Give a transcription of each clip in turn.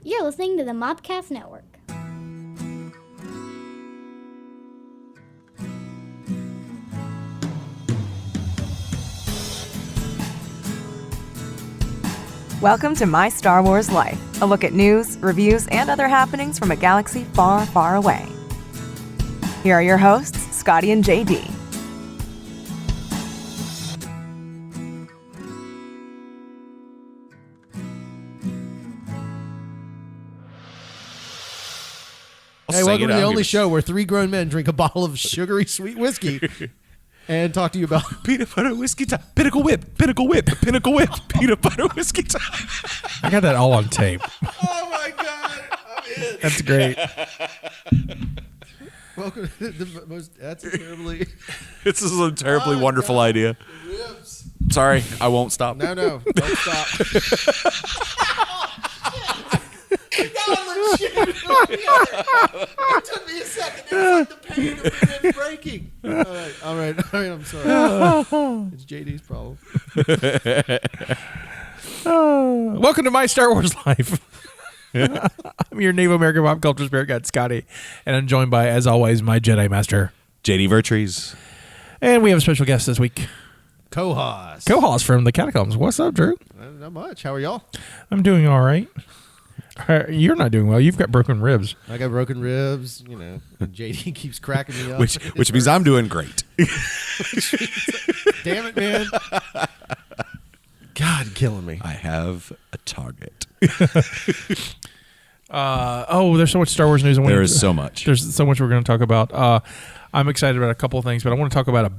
You're listening to the Mobcast Network. Welcome to My Star Wars Life, a look at news, reviews, and other happenings from a galaxy far, far away. Here are your hosts, Scotty and JD. Hey, welcome to the only show where three grown men drink a bottle of sugary sweet whiskey and talk to you about peanut butter whiskey time. Pinnacle whip, pinnacle whip, pinnacle whip, peanut butter whiskey time. I got that all on tape. Oh my God, I'm in. That's great. Welcome to the most. That's a terribly. This is a terribly wonderful idea. Ribs. Sorry, I won't stop. No, don't stop. It took me a second. It was like the pain of it breaking. All right. I'm sorry. It's JD's problem. Welcome to My Star Wars Life. I'm your Native American pop culture spirit guide, Scotty, and I'm joined by, as always, my Jedi Master, JD Vertrees. And we have a special guest this week, Kohas from the Catacombs. What's up, Drew? Not much. How are y'all? I'm doing all right. You're not doing well. You've got broken ribs. I got broken ribs. You know, JD keeps cracking me up. Which means I'm doing great. Damn it, man. God, killing me. I have a target. There's so much Star Wars news. There is so much. There's so much we're going to talk about. I'm excited about a couple of things, but I want to talk about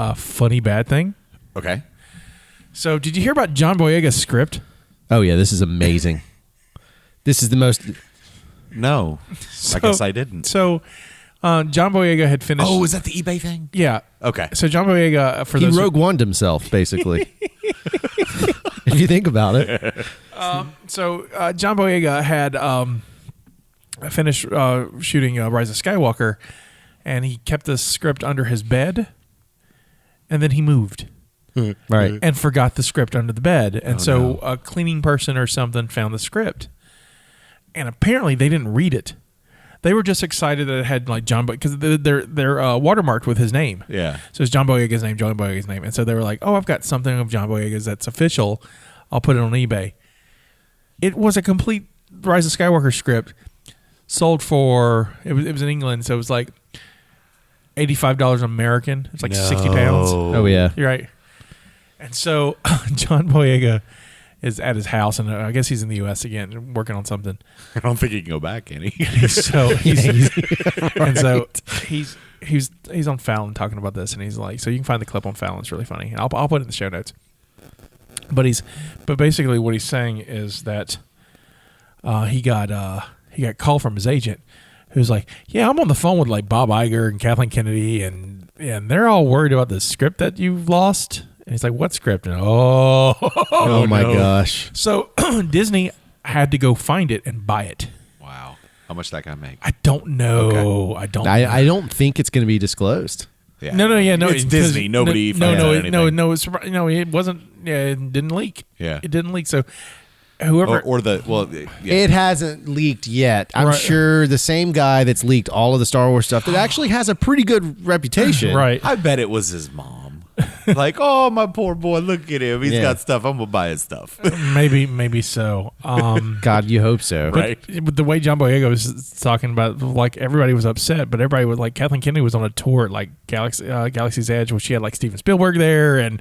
a funny bad thing. Okay. So, did you hear about John Boyega's script? Oh, yeah, this is amazing. This is the most... No, I guess I didn't. So, John Boyega had finished... Oh, is that the eBay thing? Yeah. Okay. So, John Boyega, he Rogue One'd himself, basically. If you think about it. John Boyega had finished shooting Rise of Skywalker, and he kept the script under his bed, and then he moved. Right. And forgot the script under the bed. And a cleaning person or something found the script. And apparently they didn't read it. They were just excited that it had like John Boyega, because they're watermarked with his name. Yeah. So it's John Boyega's name, John Boyega's name. And so they were like, oh, I've got something of John Boyega's that's official. I'll put it on eBay. It was a complete Rise of Skywalker script sold for, it was in England, so it was like $85 American. It's like 60 pounds. Oh, yeah. You're right. And so John Boyega is at his house, and I guess he's in the U.S. again, working on something. I don't think he can go back, can he? He's on Fallon talking about this, and he's like, so you can find the clip on Fallon. It's really funny, and I'll put it in the show notes. But basically what he's saying is that he got a call from his agent, who's like, yeah, I'm on the phone with like Bob Iger and Kathleen Kennedy, and they're all worried about the script that you've lost. And he's like, what script? And oh my gosh. So Disney had to go find it and buy it. Wow. How much that guy make? I don't know. Okay. I don't think it's going to be No. disclosed. It's Disney. Nobody. It wasn't. Yeah, it didn't leak. Yeah, it didn't leak. So whoever it hasn't leaked yet. I'm sure the same guy that's leaked all of the Star Wars stuff that actually has a pretty good reputation. Right. I bet it was his mom. Like, oh, my poor boy, look at him. He's got stuff. I'm gonna buy his stuff. Maybe so. God, you hope so. Right. But the way John Boyega was talking about, like, everybody was upset, but everybody was like, Kathleen Kennedy was on a tour at like Galaxy's Edge, where she had like Steven Spielberg there, and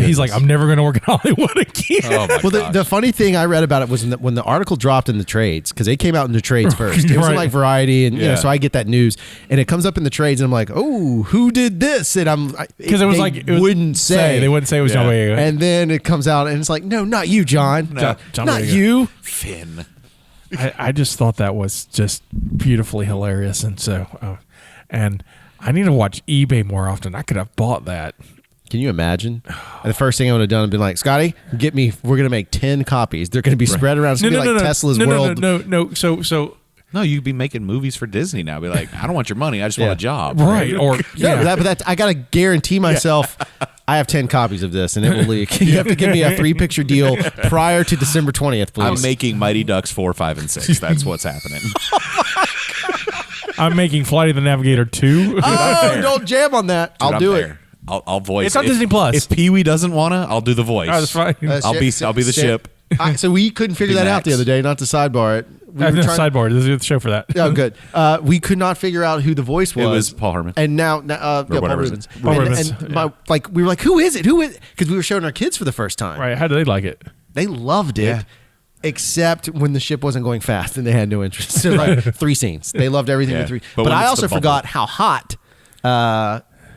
he's like, I'm never going to work in Hollywood again. Oh my well, the funny thing I read about it was when the article dropped in the trades, because they came out in the trades first. It was in like Variety, and you know, so I get that news, and it comes up in the trades, and I'm like, oh, who did this? And because they wouldn't say it was John Boyega, and then it comes out, and it's like, no, not you, John, John not Boyega. you, Finn. I just thought that was just beautifully hilarious, and so and I need to watch eBay more often. I could have bought that. Can you imagine? The first thing I would have done would be like, Scotty, we're going to make 10 copies. They're going to be spread around. It's going to be like Tesla's world. No. So No, you'd be making movies for Disney now. Be like, I don't want your money. I just want a job. Right. Or But I gotta guarantee myself. I have 10 copies of this, and it will leak. You have to give me a 3-picture deal prior to December 20th, please. I'm making Mighty Ducks 4, 5, and 6. That's what's happening. I'm making Flight of the Navigator 2. Oh, don't jam on that. Dude, I'll do it. there. I'll voice. It's on Disney Plus. If Pee Wee doesn't wanna, I'll do the voice. Oh, that's fine. I'll be the ship. So we couldn't figure that out the other day, not to sidebar it. We were trying Sidebar. This is the show for that. Oh, good. We could not figure out who the voice was. It was Paul Herman. And now Paul whatever his Rubens. name. Paul And- Rubens, and we were like, who is it? Who is it? Because we were showing our kids for the first time. Right. How do they like it? They loved it. Yeah. Except when the ship wasn't going fast and they had no interest. So like 3 scenes. They loved everything Yeah. with 3. But But when I it's also the bubble. forgot how hot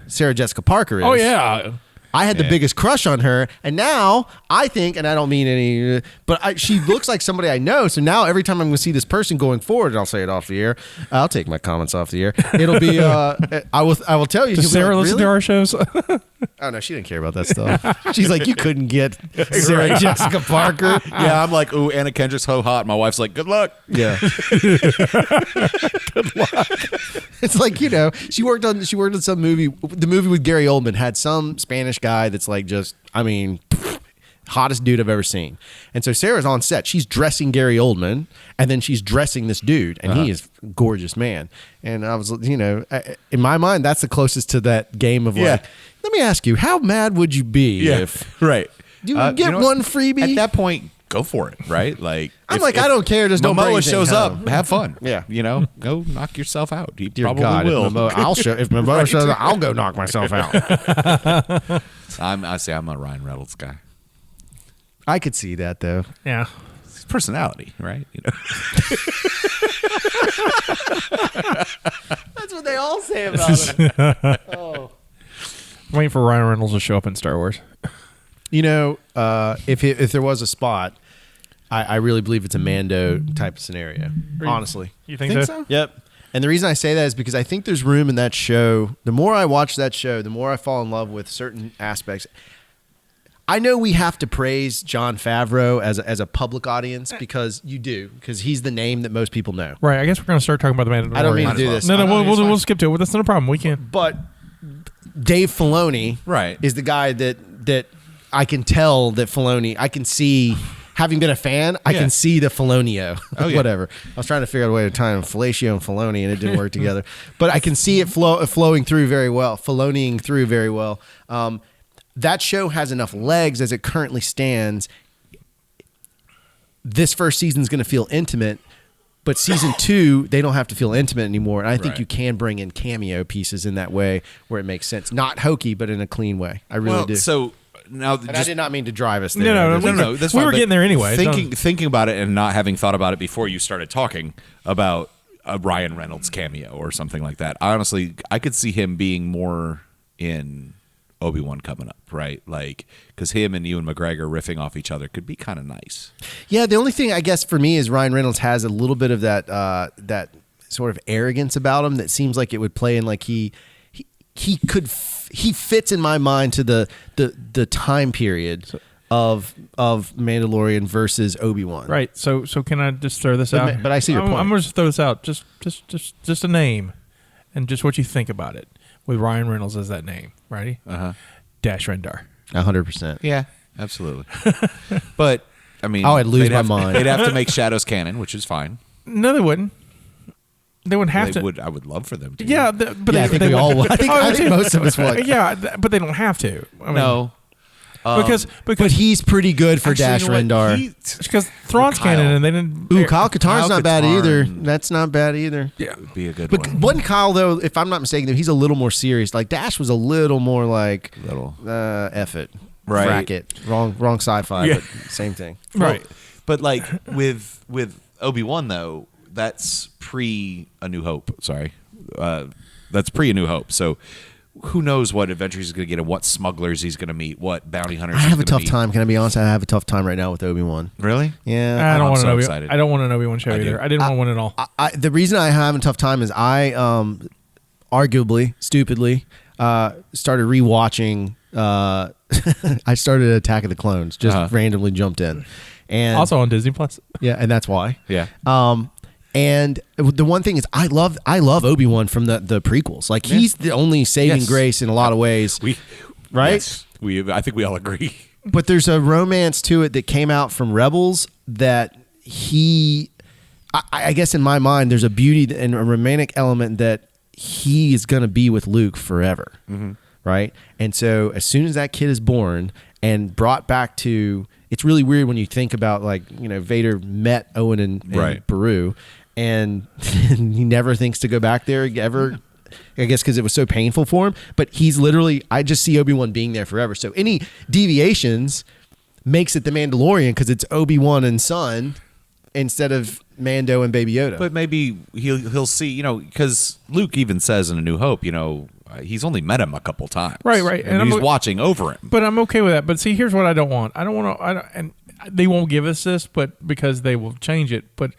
Sarah Jessica Parker is. Oh, yeah. I had the biggest crush on her, and now I think, and I don't mean any, but she looks like somebody I know. So now every time I'm going to see this person going forward, and I'll say it off the air. I'll take my comments off the air. It'll be, I will tell you. Does she'll be Sarah like, listen really? to our shows? Oh no, she didn't care about that stuff. She's like, you couldn't get Sarah Jessica Parker. Yeah, I'm like, ooh, Anna Kendrick's so hot. My wife's like, good luck. Yeah. Good luck. It's like, she worked on some movie. The movie with Gary Oldman had some Spanish guy that's like just, hottest dude I've ever seen. And so Sarah's on set. She's dressing Gary Oldman, and then she's dressing this dude, and he is a gorgeous man. And I was, in my mind, that's the closest to that game of Yeah. like, let me ask you, how mad would you be if right. you get know what? one freebie? At that point, go for it, right? Like I'm like, I don't care. Just don't bring Momoa anything shows home. up. Have fun. Yeah. Go knock yourself out. He Dear probably God, will. if Momoa shows up, I'll go knock myself out. I'm a Ryan Reynolds guy. I could see that though. Yeah. His personality, right? That's what they all say about him. I'm waiting for Ryan Reynolds to show up in Star Wars. If there was a spot, I really believe it's a Mando type of scenario. Honestly, You think so? Yep. And the reason I say that is because I think there's room in that show. The more I watch that show, the more I fall in love with certain aspects. I know we have to praise Jon Favreau as a public audience because he's the name that most people know. Right. I guess we're going to start talking about the Mandalorian. I don't mean to do this. No, I know, it's we'll fine. skip to it. That's not a problem. We can. But Dave Filoni Right. is the guy that I can tell that Filoni, I can see, having been a fan, I can see the Filonio. Oh, yeah. Whatever. I was trying to figure out a way to tie in fellatio and Filoni, and it didn't work together. But I can see it flowing through very well, Filoniing through very well. That show has enough legs as it currently stands. This first season is going to feel intimate, but season 2, they don't have to feel intimate anymore. And I think Right. you can bring in cameo pieces in that way where it makes sense. Not hokey, but in a clean way. I really do. So now, And I did not mean to drive us there. No, no, that's we fine, were but getting there anyway. Thinking about it and not having thought about it before you started talking about a Ryan Reynolds cameo or something like that. Honestly, I could see him being more in Obi-Wan coming up, right? Like, because him and Ewan McGregor riffing off each other could be kind of nice. Yeah, the only thing I guess for me is Ryan Reynolds has a little bit of that that sort of arrogance about him that seems like it would play in like he fits in my mind to the time period of Mandalorian versus Obi-Wan. Right. So can I just throw this out? but I see your point. I'm going to throw this out. Just a name, and just what you think about it with Ryan Reynolds as that name. Ready? Dash Rendar. 100%. Yeah, absolutely. But I mean, Oh, I'd lose they'd my have- mind. They'd have to make Shadows canon, which is fine. No, they wouldn't. They wouldn't have They to. would. I would love for them to. Yeah, but Yeah, I think we all would. I think most of us would. Yeah, but they don't have to. I mean, No. because But he's pretty good for Dash Rendar. because Thrawn's Kyle. canon and they didn't. Ooh, Kyle Katarn's Kyle not bad Katarn. either. That's not bad either. Yeah. Would be a good But one. one Kyle though, if I'm not mistaken, though, he's a little more serious. Like Dash was a little more like Little. F it, Right. frack it, wrong sci-fi, Yeah. but same thing. Right. But like with Obi-Wan though, that's pre A New Hope. Sorry, that's pre A New Hope. So who knows what adventures he's going to get and what smugglers he's going to meet, what bounty hunters. I he's have a gonna tough meet. time. Can I be honest? I have a tough time right now with Obi-Wan. Really? Yeah. I don't I'm want so an Obi. excited. I don't want an Obi-Wan show I do. either. I didn't want one at all. The reason I have a tough time is I arguably, stupidly, started rewatching. I started Attack of the Clones. Just randomly jumped in, and Also on Disney Plus. yeah, and that's why. Yeah. And the one thing is, I love Obi-Wan from the prequels. Like he's the only saving grace in a lot of ways. Right? Yes, I think we all agree. But there's a romance to it that came out from Rebels that I guess in my mind, there's a beauty and a romantic element that he is going to be with Luke forever. Mm-hmm. Right? And so as soon as that kid is born and brought back to, it's really weird when you think about like, Vader met Owen and Beru, and he never thinks to go back there ever. I guess because it was so painful for him. But he's literally, I just see Obi-Wan being there forever. So any deviations makes it the Mandalorian because it's Obi-Wan and son instead of Mando and Baby Yoda. But maybe he'll see, because Luke even says in A New Hope, he's only met him a couple times. Right. And he's watching over him. But I'm okay with that. But see, here's what I don't want. And they won't give us this, but because they will change it. But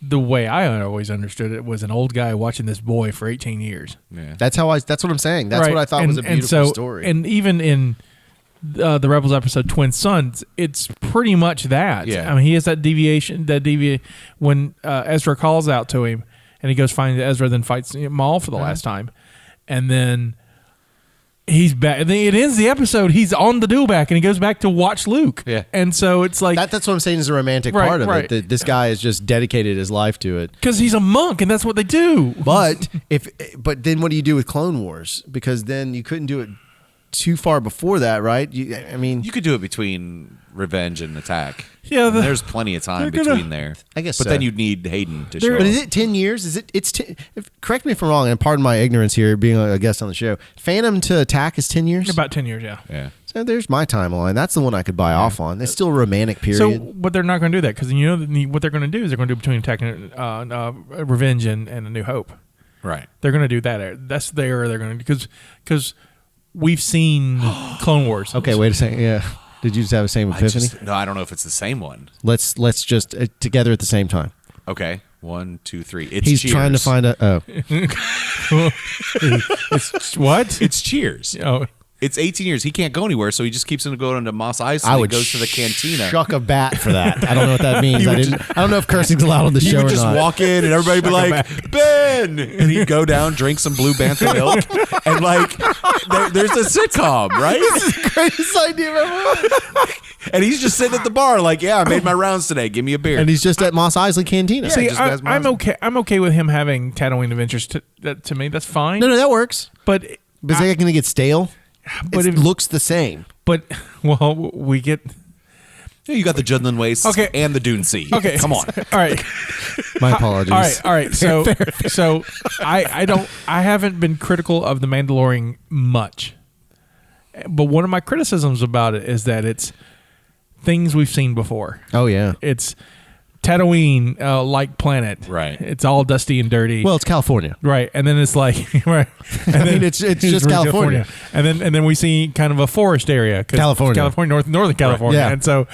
the way I always understood it was an old guy watching this boy for 18 years. Yeah. That's what I'm saying. That's what I thought was a beautiful story. And even in the Rebels episode Twin Sons, it's pretty much that. Yeah. I mean, he has that deviation, when Ezra calls out to him and he goes find Ezra, then fights Maul for the last time. And then he's back. It ends the episode. He's on the duelback and he goes back to watch Luke. Yeah. And so it's like that's what I'm saying is the romantic part of it. That this guy has just dedicated his life to it because he's a monk and that's what they do. But then what do you do with Clone Wars? Because then you couldn't do it too far before that, right? You could do it between Revenge and Attack. Yeah, there's plenty of time between there. I guess, but so. then you'd need Hayden to show. But is it 10 years? Correct me if I'm wrong, and pardon my ignorance here, being a guest on the show. Phantom to Attack is 10 years. About 10 years, yeah. Yeah. So there's my timeline. That's the one I could buy off on. It's still a romantic period. So, but they're not going to do that because what they're going to do is they're going to do between Attack and Revenge and A New Hope. Right. They're going to do that. That's there. They're going to because we've seen Clone Wars. Okay, wait a second. Yeah. Did you just have the same epiphany? No, I don't know if it's the same one. Let's just together at the same time. Okay. 1, 2, 3. He's Cheers. trying to find a. It's what? It's Cheers. Oh. It's 18 years. He can't go anywhere, so he just keeps going to Mos Eisley. I would goes to the cantina. Shuck a bat for that. I don't know what that means. I don't know if cursing's allowed on the show or not. He would just walk in and everybody would be like, Ben! And he'd go down, drink some Blue Bantha milk, and there's a sitcom, right? This is the greatest idea ever. And he's just sitting at the bar like, yeah, I made my rounds today. Give me a beer. And he's just at Mos Eisley Cantina. See, I'm okay. I'm okay with him having Tatooine adventures. To me, that's fine. No, that works. But is that going to get stale? But it looks the same. But we get. Yeah, you got the Judlin Wastes and the Dune Sea. Okay, come on. All right. My apologies. All right. So I haven't been critical of the Mandalorian much, but one of my criticisms about it is that it's things we've seen before. Oh yeah, it's Tatooine like planet. Right. It's all dusty and dirty. Well, it's California. Right. And then it's like right. And then it's just California. And then we see kind of a forest area. California. Northern California. Right. Yeah. And so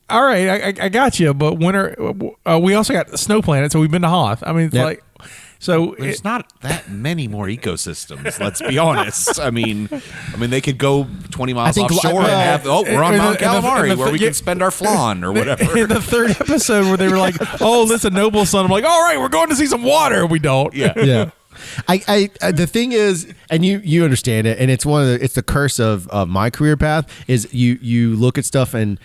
all right, I got you, but we also got the snow planet, so we've been to Hoth. I mean, it's like so there's not that many more ecosystems. Let's be honest. I mean, they could go 20 miles offshore and have we're on Mount Calamari where we can spend our flan or whatever. In the third episode where they were like, "Oh, listen, Noble Son," I'm like, "All right, we're going to see some water." We don't. Yeah. I the thing is, and you understand it, and it's it's the curse of my career path is you look at stuff and.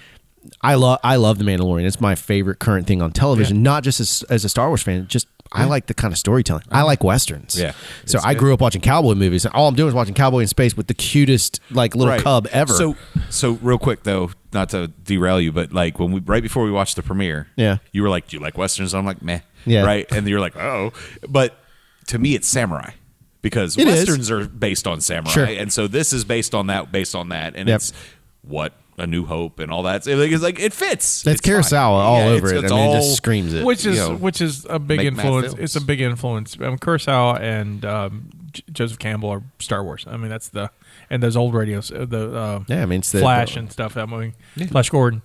I love The Mandalorian. It's my favorite current thing on television, not just as a Star Wars fan, just I like the kind of storytelling. I like Westerns. Yeah. So I grew up watching cowboy movies, and all I'm doing is watching Cowboy in Space with the cutest little cub ever. So real quick though, not to derail you, but like when right before we watched the premiere, you were like, "Do you like Westerns?" I'm like, "Meh." Yeah. Right. And you're like, "Oh," but to me, it's samurai. Because Westerns are based on samurai, and so this is based on that, and it's what A New Hope and all that. It's like it fits. That's Kurosawa all over it. It just screams it. Which is a big influence. It's a big influence. Kurosawa and Joseph Campbell are Star Wars. I mean, that's and those old radios, it's Flash and stuff. That movie, Flash Gordon.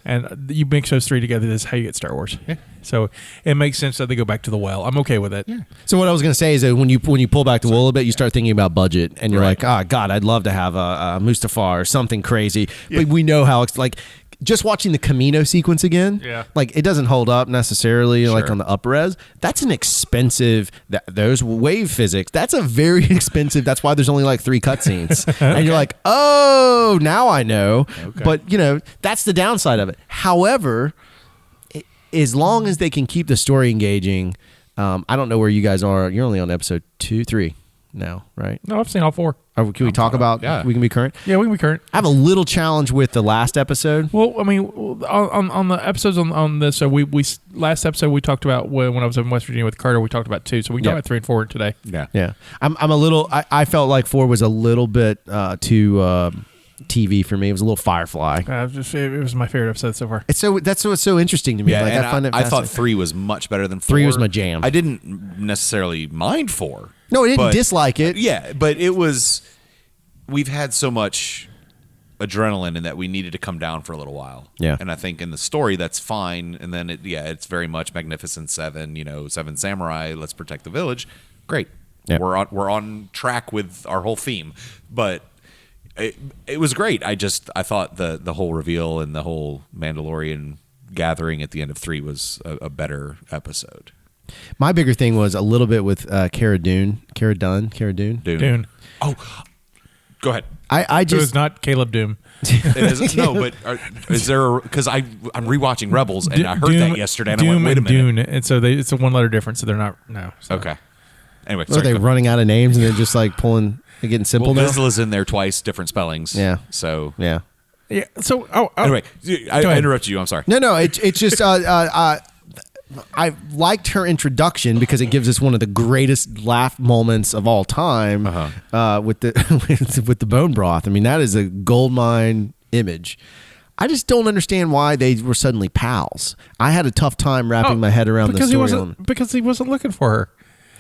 And you mix those three together, this is how you get Star Wars. Yeah. So it makes sense that they go back to the well. I'm okay with it. Yeah. So what I was going to say is that when you pull back the wool a bit, you start thinking about budget, and you're like, oh God, I'd love to have a Mustafar or something crazy. Yeah. But we know how it's like just watching the Camino sequence again, like it doesn't hold up necessarily like on the up res. That's an expensive, those wave physics, that's a very expensive, that's why there's only like 3 cutscenes. And you're like, oh, now I know. Okay. But, you know, that's the downside of it. However, as long as they can keep the story engaging, I don't know where you guys are. You're only on episode 2, 3 now, right? No, I've seen all 4. Can we talk about? Yeah. We can be current. Yeah, we can be current. I have a little challenge with the last episode. Well, I mean, on the episodes on this, so we last episode we talked about when I was in West Virginia with Carter. We talked about 2, so we can talk about 3 and 4 today. Yeah. I'm a little. I felt like 4 was a little bit too TV for me. It was a little Firefly. It was my favorite episode so far. That's what's so interesting to me. Yeah, like, and I find it. I thought 3 was much better than 4. 3 was my jam. I didn't necessarily mind 4. No, I didn't dislike it. Yeah, but it was. We've had so much adrenaline in that we needed to come down for a little while. Yeah. And I think in the story that's fine. And then it's very much Magnificent Seven, 7 samurai, let's protect the village. Great. Yeah. We're on track with our whole theme. But it was great. I thought the whole reveal and the whole Mandalorian gathering at the end of 3 was a better episode. My bigger thing was a little bit with Cara Dune. Dune. Oh, go ahead. I just. It was not Caleb Doom. It isn't, no, but is there? Because I'm rewatching Rebels and I heard that yesterday. And Doom I went, wait a minute. Dune, and so it's a 1-letter difference. So they're not. No. So. Okay. Anyway, are they running out of names and they're just like pulling? They're getting simple now. Vizsla's in there twice, different spellings. Yeah. So yeah. Yeah. So anyway, I interrupted you. I'm sorry. No. It's just I liked her introduction because it gives us one of the greatest laugh moments of all time with the with the bone broth. I mean, that is a goldmine image. I just don't understand why they were suddenly pals. I had a tough time wrapping my head around the story. Because he wasn't looking for her.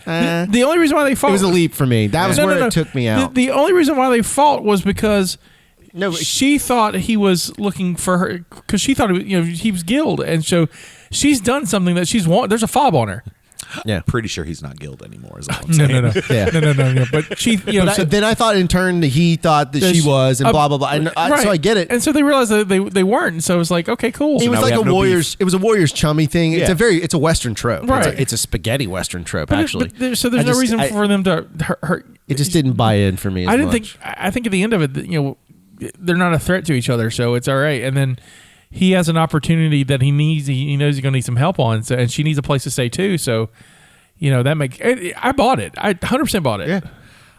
The only reason why they fought... It was a leap for me. That was where it took me out. The only reason why they fought was because she thought he was looking for her, because she thought he was Guild, and so she's done something that there's a fob on her. Yeah, pretty sure he's not Guild anymore. Is all I'm saying. No. Yeah. No. But she, then I thought in turn that he thought that she was, and blah blah blah. And so I get it. And so they realized that they weren't. And so it was like, okay, cool. It was like a Warriors. It was a Warriors chummy thing. Yeah. It's a Western trope. Right. It's a spaghetti Western trope actually. So there's no reason for them to hurt. It just didn't buy in for me. I think at the end of it, they're not a threat to each other, so it's all right. And then he has an opportunity that he needs. He knows he's going to need some help on, and she needs a place to stay too. So. That makes. I bought it. I 100% bought it. Yeah.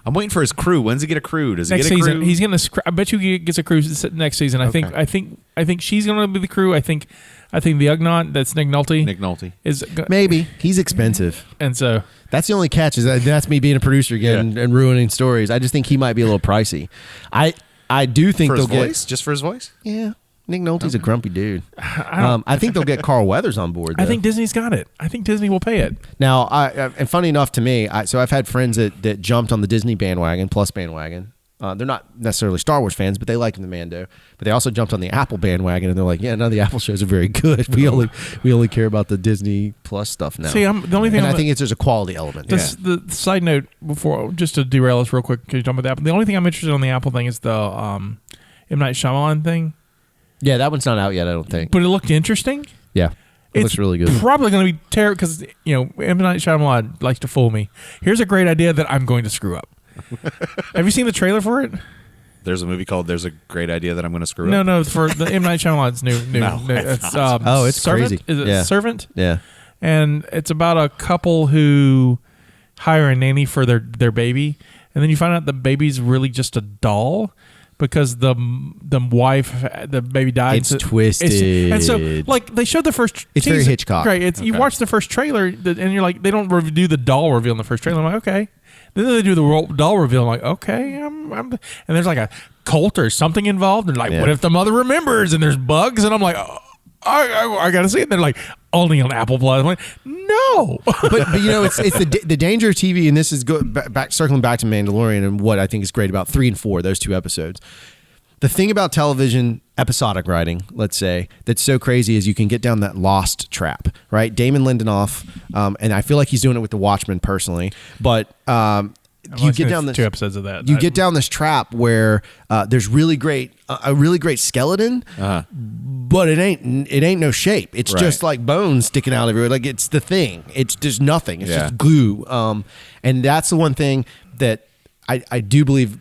I'm waiting for his crew. When's he get a crew? Does he next get a season? crew? He's gonna. I bet you he gets a crew next season. Okay. I think she's gonna be the crew. I think the Ugnaught. That's Nick Nolte. Nick Nolte is maybe he's expensive, and so that's the only catch. Is that's me being a producer again and ruining stories. I just think he might be a little pricey. I do think for they'll his voice, just for his voice. Yeah. Nick Nolte's a grumpy dude. I think they'll get Carl Weathers on board, though. I think Disney's got it. I think Disney will pay it. Now, and funny enough to me, so I've had friends that jumped on the Disney bandwagon, Plus bandwagon. They're not necessarily Star Wars fans, but they like the Mando. But they also jumped on the Apple bandwagon, and they're like, yeah, none of the Apple shows are very good. We only care about the Disney Plus stuff now. See, the only thing, and I think there's a quality element. The side note before, just to derail us real quick, because you're talking about the Apple. The only thing I'm interested in on the Apple thing is the M. Night Shyamalan thing. Yeah, that one's not out yet, I don't think. But it looked interesting. Yeah. It looks really good. Probably going to be terrible because, M. Night Shyamalan likes to fool me. Here's a great idea that I'm going to screw up. Have you seen the trailer for it? There's a movie called "There's a Great Idea That I'm Going to Screw Up." No, for the M. Night Shyamalan's new. No, it's it's Servant? crazy. Is it Servant? Yeah. And it's about a couple who hire a nanny for their baby, and then you find out the baby's really just a doll. Because the baby died. It's twisted. And so, like, they showed the first... It's very Hitchcock. Right. You watch the first trailer, and you're like, they don't do the doll reveal in the first trailer. I'm like, okay. Then they do the doll reveal. I'm like, okay. And there's like a cult or something involved. And like, what if the mother remembers and there's bugs? And I'm like, oh, I got to see it. And they're like, only on Apple Plus. I'm like, no. but it's the danger of TV, and this is circling back to Mandalorian and what I think is great about 3 and 4, those 2 episodes. The thing about television, episodic writing, let's say, that's so crazy is you can get down that lost trap, right? Damon Lindelof, and I feel like he's doing it with The Watchmen personally, but you get down this 2 episodes of that. You get down this trap where there's really great a really great skeleton, but it ain't no shape. It's Right. just like bones sticking out everywhere. Like it's the thing. It's just nothing. It's just glue. And that's the one thing that I do believe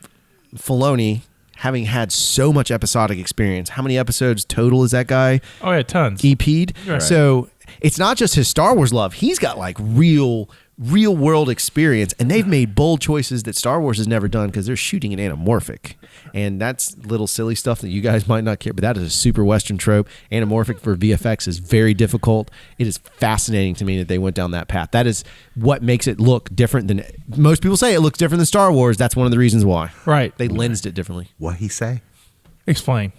Filoni, having had so much episodic experience. How many episodes total is that guy? Oh yeah, tons. EP'd. Right. So it's not just his Star Wars love. He's got like real world experience, and they've made bold choices that Star Wars has never done because they're shooting an anamorphic, and that's little silly stuff that you guys might not care, but that is a super Western trope. Anamorphic for VFX is very difficult. It is fascinating to me that they went down that path. That is what makes it look different than most people say. It looks different than Star Wars. That's one of the reasons why. Right. They lensed it differently. What he say? Explain.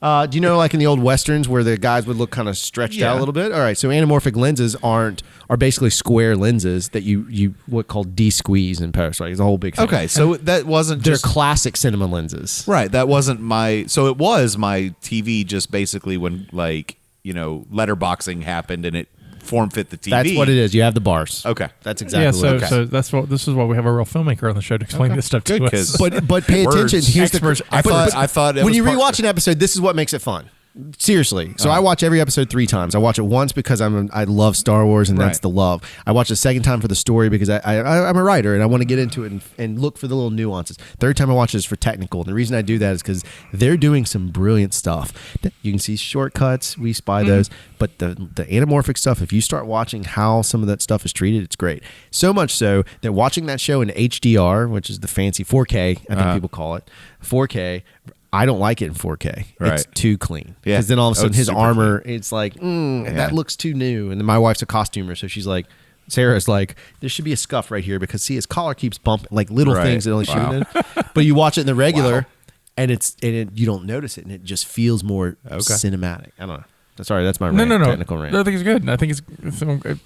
Do you know, like in the old westerns where the guys would look kind of stretched out a little bit? All right, so anamorphic lenses are basically square lenses that you what called de-squeeze in post. Right, it's a whole big thing. Okay, so that wasn't They're just classic cinema lenses. right. That wasn't my. So it was my TV. Just basically when letterboxing happened and it form fit the TV. That's what it is. You have the bars. Okay. That's exactly Yeah, what it is. so this is why we have a real filmmaker on the show to explain this stuff to Good, us. 'cause- But pay Words. attention. Here's Experts. the. I but- thought it when was you part- rewatch an episode, this is what makes it fun. Seriously. So I watch every episode 3 times. I watch it once because I love Star Wars and that's Right. the love. I watch it a second time for the story because I'm a writer and I want to get into it and look for the little nuances. Third time I watch it is for technical. And the reason I do that is because they're doing some brilliant stuff. You can see shortcuts. We spy those. But the anamorphic stuff, if you start watching how some of that stuff is treated, it's great. So much so that watching that show in HDR, which is the fancy 4K, I think people call it, 4K, I don't like it in 4K. Right. It's too clean. Yeah. Because then all of a Oh, sudden it's his super armor, it's like, that looks too new. And then my wife's a costumer, so she's like, Sarah's like, there should be a scuff right here because see his collar keeps bumping, like little Right. things that only shouldn't have. But you watch it in the regular, and you don't notice it, and it just feels more cinematic. I don't know. Sorry, that's my rant, no. technical rant. I think it's good. I think it's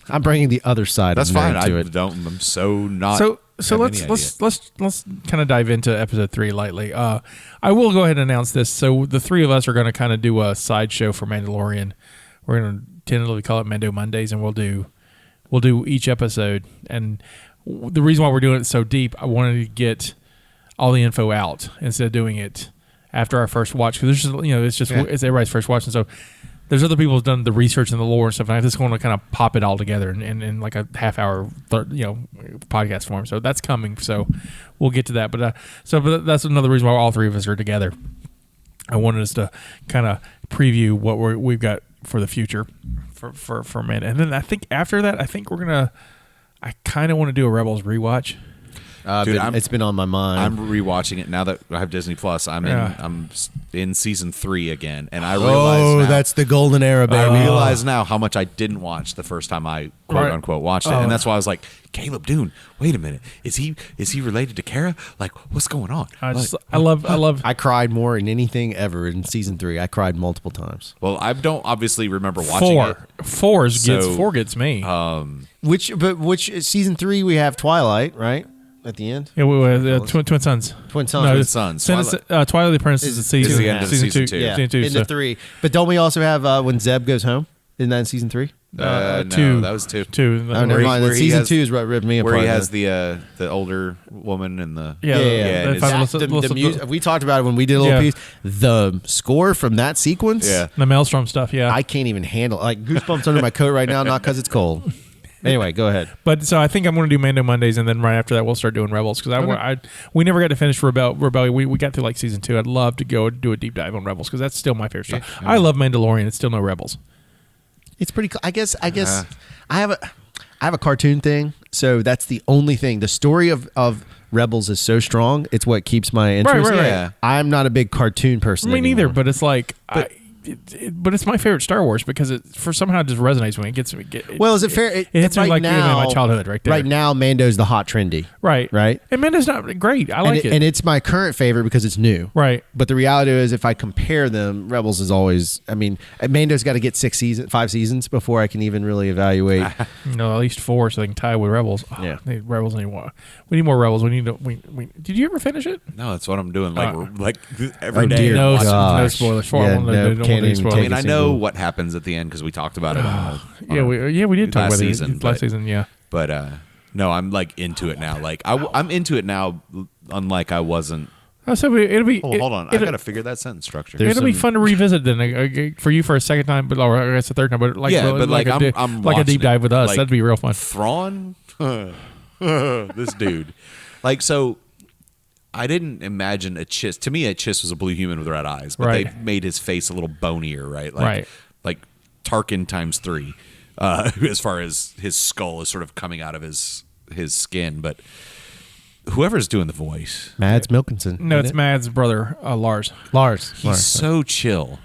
I'm bringing the other side. That's of fine. nerd to it. I'm so not. So have let's any idea. let's kind of dive into episode 3 lightly. I will go ahead and announce this. So the 3 of us are going to kind of do a sideshow for Mandalorian. We're going to tentatively call it Mando Mondays, and we'll do each episode. And the reason why we're doing it so deep, I wanted to get all the info out instead of doing it after our first watch because it's everybody's first watch, and so. There's other people who've done the research and the lore and stuff, and I just want to kind of pop it all together in like a half-hour, podcast form. So that's coming. So we'll get to that. But that's another reason why all 3 of us are together. I wanted us to kind of preview what we've got for the future for a minute, and then I think after that, I kind of want to do a Rebels rewatch. Dude, it's been on my mind. I'm rewatching it now that I have Disney Plus. I'm in season 3 again, and I realize now, that's the golden era, baby. I realize now how much I didn't watch the first time I quote unquote watched it, and that's why I was like, Caleb Dune. Wait a minute, is he related to Kara? Like, what's going on? I love. I cried more than anything ever in season 3. I cried multiple times. Well, I don't obviously remember watching it. 4 gets me. Which season 3 we have Twilight, right? At the end? Yeah, Twin Sons. Twin Sons. No, Twin Sons. Twilight of the Princess is season, the end of season 2. Yeah, Season 2. into 3. But don't we also have when Zeb goes home? Isn't that in season 3? No, 2. that was 2. 2. Oh, never mind. where he Season has- 2 is what ripped me apart. Where he has then. the older woman and the Yeah. and The we talked about it when we did a little Yeah. piece. The score from that sequence, The Maelstrom stuff, yeah. I can't even handle. Like goosebumps under my coat right now, not because it's cold. Anyway, go ahead. But so I think I'm going to do Mando Mondays, and then right after that we'll start doing Rebels because we never got to finish Rebellion. We got through like season 2. I'd love to go do a deep dive on Rebels because that's still my favorite stuff. I love Mandalorian. It's still no Rebels. It's pretty cool. I guess I have a cartoon thing, so that's the only thing. The story of Rebels is so strong. It's what keeps my interest. Right. Yeah. I'm not a big cartoon person. Me neither, anymore. but it's like. But it's my favorite Star Wars because it somehow just resonates with me. It gets me. Well, is it fair? It hits me right like now, my childhood right there. Right now, Mando's the hot trendy. Right. And Mando's not great. I like it. And it's my current favorite because it's new. Right. But the reality is, if I compare them, Rebels is always. I mean, Mando's got to get 5 seasons before I can even really evaluate. At least 4 so they can tie with Rebels. Yeah. Rebels need more. We need more Rebels. We need to. Did you ever finish it? No, that's what I'm doing. Like Oh, every day. dear No, gosh. no spoilers. For Yeah, I no, don't can't want any even spoilers. I take mean, a I know single- what happens at the end because we talked about it. We did talk last about season, it last season. Yeah. But No, I'm like into it now. Like I'm into it now, unlike I wasn't. So it'll be. Hold on, I gotta figure that sentence structure. It'll be fun to revisit then for you for a second time, but or I guess a third time. But I'm like a deep dive with us. Like, That'd be real fun. Thrawn, this dude, like so. I didn't imagine a Chiss. To me, a Chiss was a blue human with red eyes, but they made his face a little bonier, right? Like Tarkin times 3, as far as his skull is sort of coming out of his skin. But whoever's doing the voice, Mads Mikkelsen. No, it's Mads' brother, Lars. He's so chill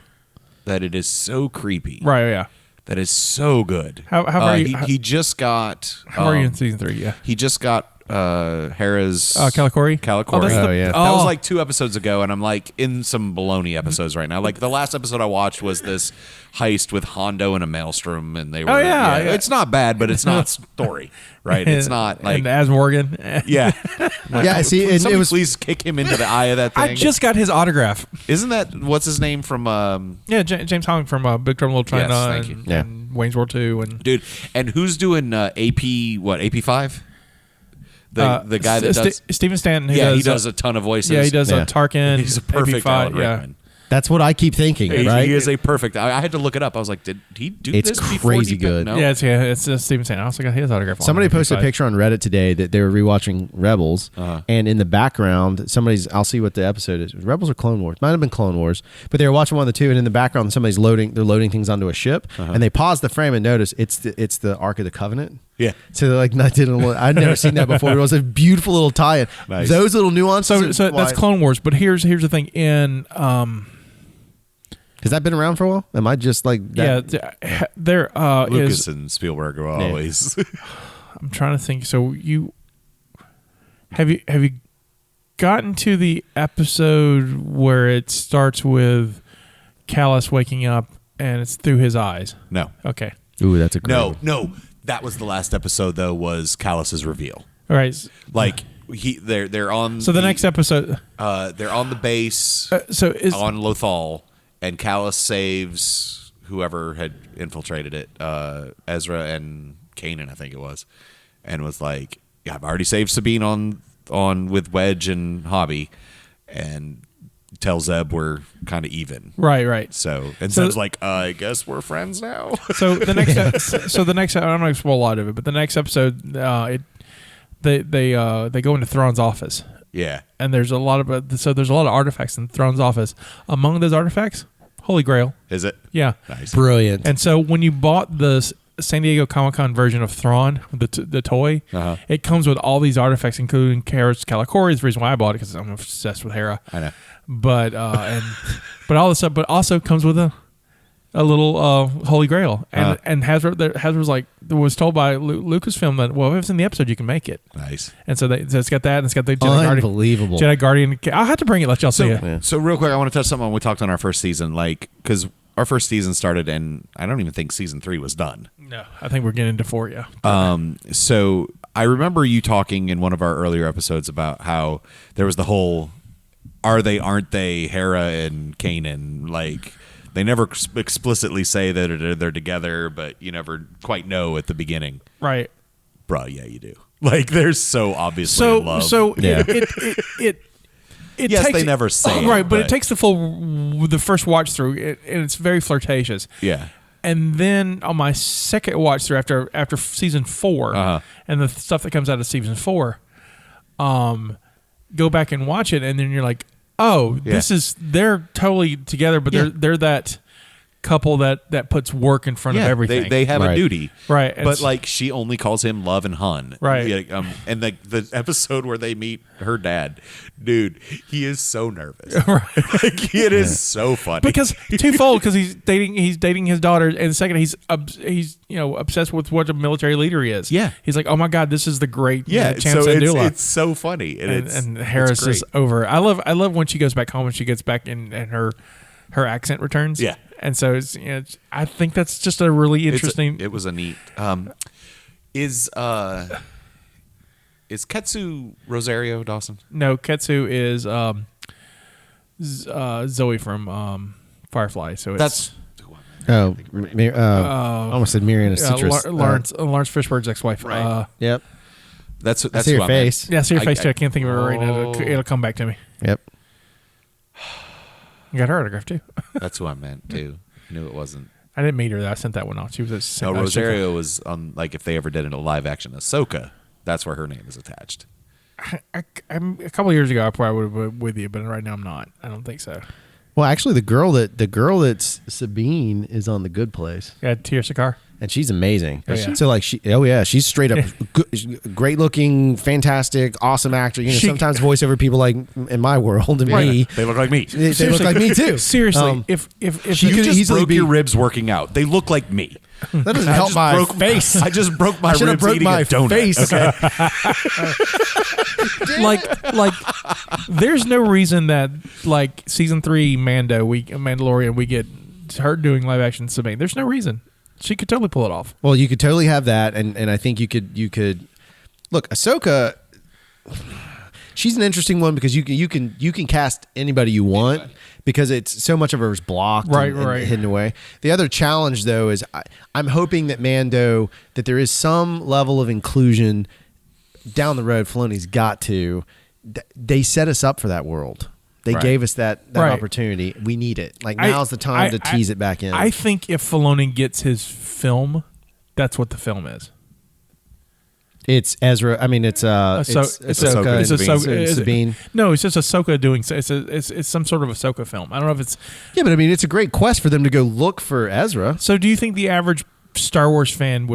that it is so creepy. Right? Yeah. That is so good. How are you? He just got. How are you in season 3? Yeah. He just got Hera's Calicori. That was like 2 episodes ago, and I'm like in some baloney episodes right now. Like the last episode I watched was this heist with Hondo and a maelstrom, and they were it's not bad, but it's not story, right? It's not like and as Morgan. Yeah. Yeah, see, and it was please kick him into the eye of that thing. I just got his autograph. Isn't that what's his name from James Holland from Big Trouble in Little China thank you. and Wayne's World 2 and dude, and who's doing AP5? The guy that does Stephen Stanton. He does a ton of voices. Yeah, he does Tarkin. He's a perfect Alan Rickman. That's what I keep thinking, right? He is a perfect. I had to look it up. I was like, did he do it's this before? Crazy good. No? Yeah, it's Stephen Stanton. I also got his autograph. Somebody posted a picture on Reddit today that they were rewatching Rebels, and in the background, I'll see what the episode is. Rebels or Clone Wars? Might have been Clone Wars, but they were watching one of the two, and in the background, they're loading things onto a ship, and they pause the frame and notice it's the Ark of the Covenant. Yeah. So they're like, I'd never seen that before. It was a beautiful little tie-in. Nice. Those little nuances. So that's Clone Wars, but here's the thing. Has that been around for a while? Am I just like that? Yeah, there Lucas and Spielberg are always. I'm trying to think. So have you gotten to the episode where it starts with Callus waking up and it's through his eyes? No. Okay. Ooh, that's a great No. That was the last episode though. Was Callus's reveal? All right. Like they're on. So the next episode. They're on the base. On Lothal. And Callus saves whoever had infiltrated it, Ezra and Kanan, I think it was, and was like, "Yeah, I've already saved Sabine on with Wedge and Hobby," and tells Zeb we're kind of even. Right. So Zeb's like, "I guess we're friends now." So the next, I'm not going to spoil a lot of it, but the next episode, they go into Thrawn's office. Yeah. And there's a lot of artifacts in Thrawn's office. Among those artifacts, Holy Grail. Is it? Yeah. Nice. Brilliant. And so when you bought the San Diego Comic-Con version of Thrawn, the toy, it comes with all these artifacts, including Hera's Calicori. Is the reason why I bought it, because I'm obsessed with Hera. I know. But but all this stuff, but also comes with a little Holy Grail, and Hasbro was told by Lucasfilm that if it's in the episode, you can make it. Nice. And so it's got that, and it's got the Jedi Guardian. I'll have to bring it. Let y'all see it. So real quick, I want to touch something on we talked on our first season, because our first season started, and I don't even think season 3 was done. No, I think we're getting into 4. Yeah. So I remember you talking in one of our earlier episodes about how there was the whole "are they, aren't they" Hera and Kanan, like. They never explicitly say that they're together, but you never quite know at the beginning. Right. Bruh, yeah, you do. Like, they're so obviously in love. So Yeah. it yes, takes, they never say right, it, but it takes the first watch through, and it's very flirtatious. Yeah. And then on my second watch through after season 4, and the stuff that comes out of season 4, go back and watch it, and then you're like, oh, they're totally together, but they're that couple that puts work in front of everything. They have a duty. Right. But like she only calls him Love and Hun. Right. And the episode where they meet her dad, dude, he is so nervous. Right. Like it is so funny. Because twofold, because he's dating his daughter, and second, he's obsessed with what a military leader he is. Yeah. He's like, oh my God, this is the great chance so I do. It's so funny. And Harris is over. I love when she goes back home and she gets back and her accent returns. Yeah. And so I think that's just a really interesting. It was a neat. Is Ketsu Rosario Dawson? No, Ketsu is Zoe from Firefly. So it's I almost said Mariana Citrus. Lawrence Fishburne's ex-wife. Right. Yep. That's I see who your I face. meant. Yeah, I see your face too. I can't think of it right now. Oh. It'll come back to me. Yep. You got her autograph too. That's who I meant too. I knew it wasn't. I didn't meet her though. I sent that one off. She was at No, Rosario was on, like, if they ever did a live action Ahsoka, that's where her name is attached. I'm a couple of years ago, I probably would have been with you, but right now I'm not. I don't think so. Well, actually, the girl that's Sabine is on The Good Place, Yeah, Tia Sakar. and she's amazing. Oh, yeah. So like she's straight up great looking, fantastic, awesome actor. You know, She- sometimes voiceover people like in my world and me, They look like me. they look like me too. Seriously, if she You could just easily broke be- your ribs working out. They look like me. That doesn't I help just my broke face. I just broke my I should have ribs broke eating my a donut. face. Okay? like there's no reason that like season 3 Mandalorian we get her doing live action Sabine. There's no reason. She could totally pull it off. Well, you could totally have that, and I think you could look Ahsoka. She's an interesting one because you can cast anybody you want because it's so much of her is blocked Right, and right. hidden away. The other challenge though is I'm hoping that Mando that there is some level of inclusion down the road. Filoni's got to. They set us up for that world. They Right. gave us that Right. opportunity. We need it. Like now's the time to tease it back in. I think if Filoni gets his film, that's what the film is. It's Ezra. I mean, it's Ahsoka. it's Ahsoka It's and Ahsoka. Sabine. No, it's just Ahsoka doing. It's some sort of Ahsoka film. I don't know if it's. Yeah, but I mean, it's a great quest for them to go look for Ezra. So, do you think the average Star Wars fan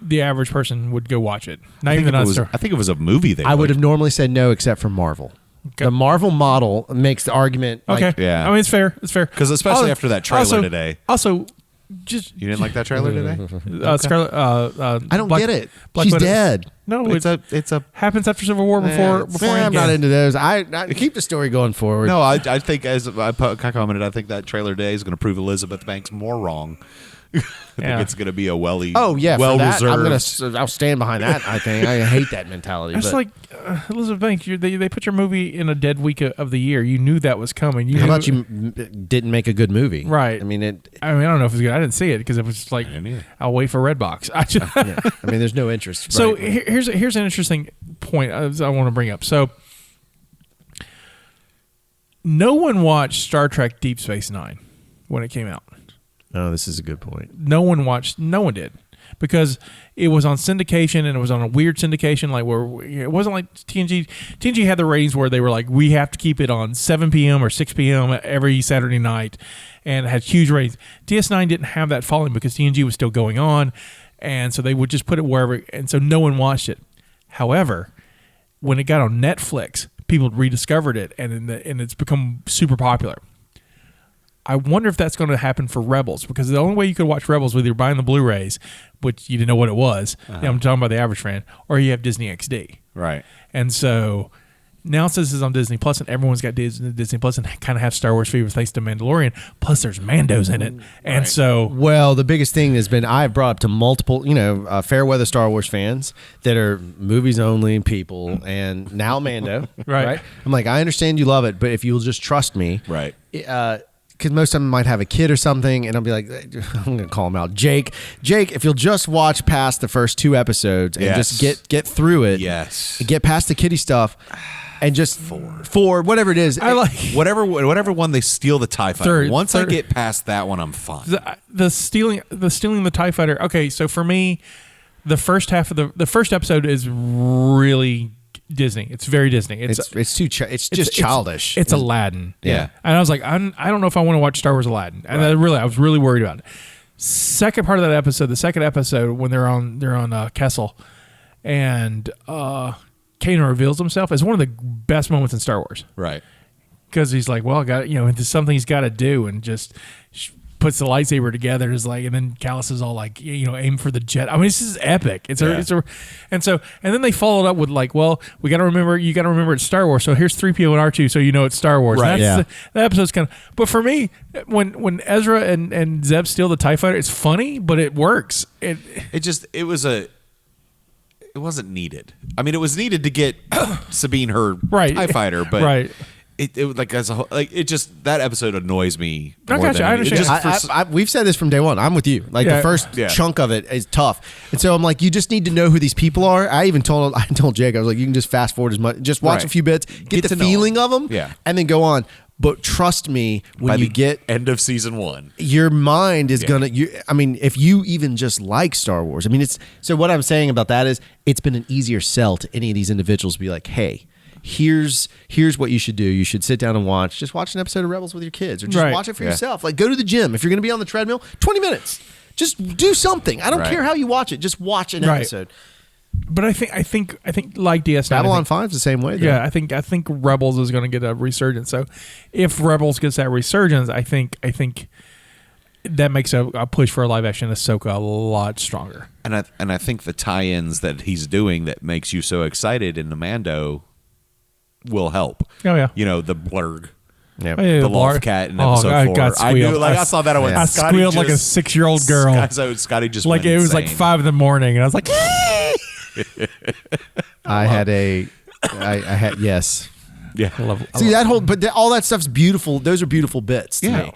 the average person would go watch it? Not even I think it was a movie. I would have normally said no, except for Marvel. Okay. The Marvel model makes the argument. Okay. Like, Yeah. I mean, it's fair. It's fair. 'Cause especially after that trailer today. Also, just You didn't like that trailer today? Scarlet. I don't get it. Black She's Widow. dead. No, It's a. happens after Civil War before I'm not Endgame. into those. I keep the story going forward. No, I think as I commented, I think that trailer today is going to prove Elizabeth Banks more wrong. I Yeah. think it's going to be a well yeah, well for that, reserved. I'll stand behind that. I think I hate that mentality. It's but like Elizabeth Banks. They put your movie in a dead week of the year. You knew that was coming. how about you didn't make a good movie? Right. I mean, I don't know if it's good. I didn't see it because it was just like didn't either. I'll wait for Redbox. I just, yeah. I mean, there's no interest. So right. here's an interesting point I want to bring up. So no one watched Star Trek Deep Space Nine when it came out. Oh, this is a good point. No one did because it was on syndication and it was on a weird syndication like where it wasn't like TNG had the ratings where they were like we have to keep it on 7 p.m. or 6 p.m. every Saturday night and it had huge ratings. DS9 didn't have that following because TNG was still going on and so they would just put it wherever and so no one watched it. However, when it got on Netflix, people rediscovered it and it's become super popular. I wonder if that's going to happen for Rebels because the only way you could watch Rebels was either buying the Blu-rays, which you didn't know what it was. Yeah, I'm talking about the average fan, or you have Disney XD. Right. And so now since this is on Disney Plus and everyone's got Disney Plus and kind of have Star Wars fever thanks to Mandalorian, plus there's Mando's in it. And so Well, the biggest thing has been I've brought up to multiple, fair weather Star Wars fans that are movies only people, and now Mando. Right. I'm like, I understand you love it, but if you'll just trust me, Right. because most of them might have a kid or something, and I'll be like, I'm gonna call him out, Jake, if you'll just watch past the first 2 episodes and Yes. just get through it, Yes. get past the kiddie stuff, and just for whatever it is, I like Whatever one they steal the TIE fighter. Once I third- get past that one, I'm fine. the stealing the TIE fighter. Okay, so for me, the first half of the first episode is really Disney. It's very Disney. it's just childish. It's Aladdin. Yeah. And I was like, I don't know if I want to watch Star Wars Aladdin. And I was really worried about it. Second part of that episode, the second episode when they're on Kessel, and Kanan reveals himself is one of the best moments in Star Wars Right. because he's like, well, there's something he's got to do, and just puts the lightsaber together. And is like, and then Callus is all like, aim for the jet. I mean, this is epic. And then they followed up with like, well, you got to remember it's Star Wars. So here's 3PO and R2, so you know it's Star Wars. Right. And that episode's kind of. But for me, when Ezra and Zeb steal the TIE fighter, it's funny, but it works. It wasn't needed. I mean, it was needed to get Sabine her Right. TIE fighter, but Right. it like as a whole, like it just that episode annoys me. I more gotcha, than I anything. understand. It just for- we've said this from day one. I'm with you. Like Yeah. the first Yeah. chunk of it is tough, and so I'm like, you just need to know who these people are. I told Jake, I was like, you can just fast forward as much, just watch Right. a few bits, get to the know feeling them. of them, Yeah. and then go on. But trust me, when by you the get end of season 1. your mind is Yeah. gonna. I mean, if you even just like Star Wars, I mean, it's so. What I'm saying about that is, it's been an easier sell to any of these individuals to be like, hey. Here's what you should do. You should sit down and watch an episode of Rebels with your kids, or just Right. watch it for Yeah. yourself. Like go to the gym if you're going to be on the treadmill. 20 minutes. Just do something. I don't Right. care how you watch it. Just watch an Right. episode. But I think like DS9, Babylon 5's the same way. Though. Yeah, I think Rebels is going to get a resurgence. So if Rebels gets that resurgence, I think that makes a push for a live action Ahsoka a lot stronger. And I think the tie-ins that he's doing that makes you so excited in the Mando will help. Oh yeah. You know, the blurg. Yeah. Oh, yeah, The Blar- Loft Cat in Oh, episode I 4. got I knew, squealed. like, I saw that. I went, I Scotty squealed like a just- 6-year-old girl. Scotty just Like went it was like insane. 5 a.m, and I was like, I had yes. Yeah. See that whole, but all that stuff's beautiful. Those are beautiful bits to Yeah. me.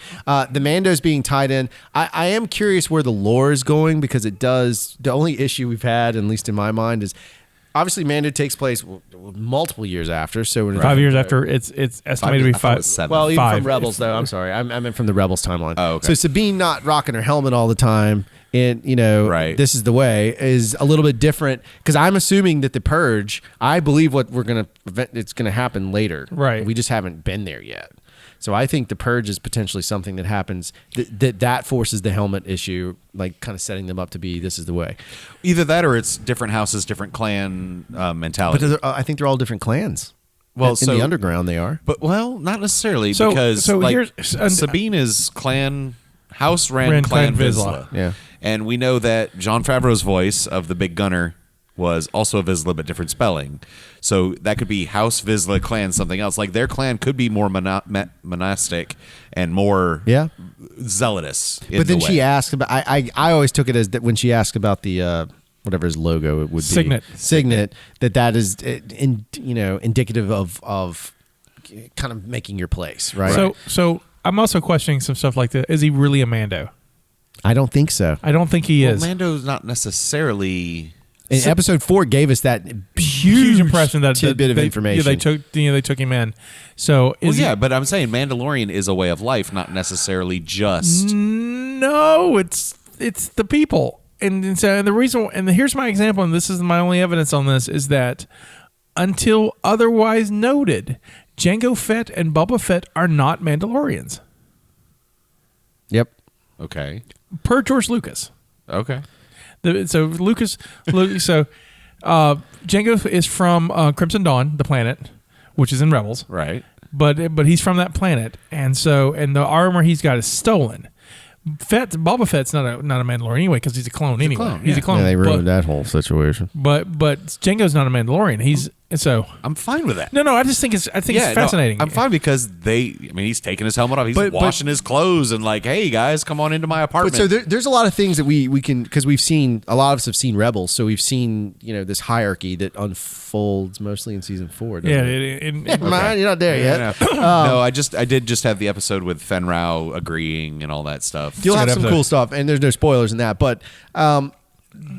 The Mando's being tied in. I am curious where the lore is going because it does. The only issue we've had, at least in my mind, is obviously Mando takes place multiple years after. So in 5 years after, it's estimated to be I thought it 5. was 7. Well, even 5. from Rebels, though. I'm sorry. I meant from the Rebels timeline. Oh, okay. So Sabine not rocking her helmet all the time, and Right. this is the way, is a little bit different because I'm assuming that the Purge. I believe it's gonna happen later. Right. We just haven't been there yet. So I think the Purge is potentially something that happens that forces the helmet issue, like kind of setting them up to be this is the way. Either that or it's different houses, different clan mentality. But I think they're all different clans. Well, in so- the underground they are. But well, not necessarily So- because so like here's- Sabine is clan House Ren Ren clan Clan Vizsla. Vizsla. Yeah. And we know that Jon Favreau's voice of the Big Gunner was also a Vizsla but different spelling. So that could be House Vizsla clan something else. Like their clan could be more monastic and more Yeah. zealotous. in But then the she way. asked about. I always took it as that when she asked about the whatever his logo it would be Signet. that is indicative of kind of making your place, right? So I'm also questioning some stuff like that. Is he really a Mando? I don't think so. I don't think he Well, is. Mando's not necessarily. And episode 4 gave us that Huge impression that tidbit of they, information. Yeah, they took him in. So Well, is yeah, but I'm saying Mandalorian is a way of life, not necessarily just. no, it's the people. And so the reason, and here's my example, and this is my only evidence on this, is that until otherwise noted, Jango Fett and Boba Fett are not Mandalorians Yep. Okay. per George Lucas. Okay. So Jango is from Crimson Dawn, the planet, which is in Rebels, Right. but he's from that planet, and the armor he's got is stolen. Boba Fett's not a Mandalorian anyway because he's a clone anyway. clone, He's a yeah. clone. Yeah, they but, ruined that whole situation. But Jango's not a Mandalorian. He's so I'm fine with that. no. I just think it's No, fascinating. I'm fine because he's taking his helmet off. He's But- washing his clothes and like, hey guys, come on into my apartment. But so there's a lot of things that we can, because we've seen, a lot of us have seen Rebels, so we've seen this hierarchy that unfolds mostly in season 4. doesn't yeah, it? Man, you're not there yet. No, I did just have the episode with Fen Rao agreeing and all that stuff. You'll have good some episode. cool stuff, and there's no spoilers in that. But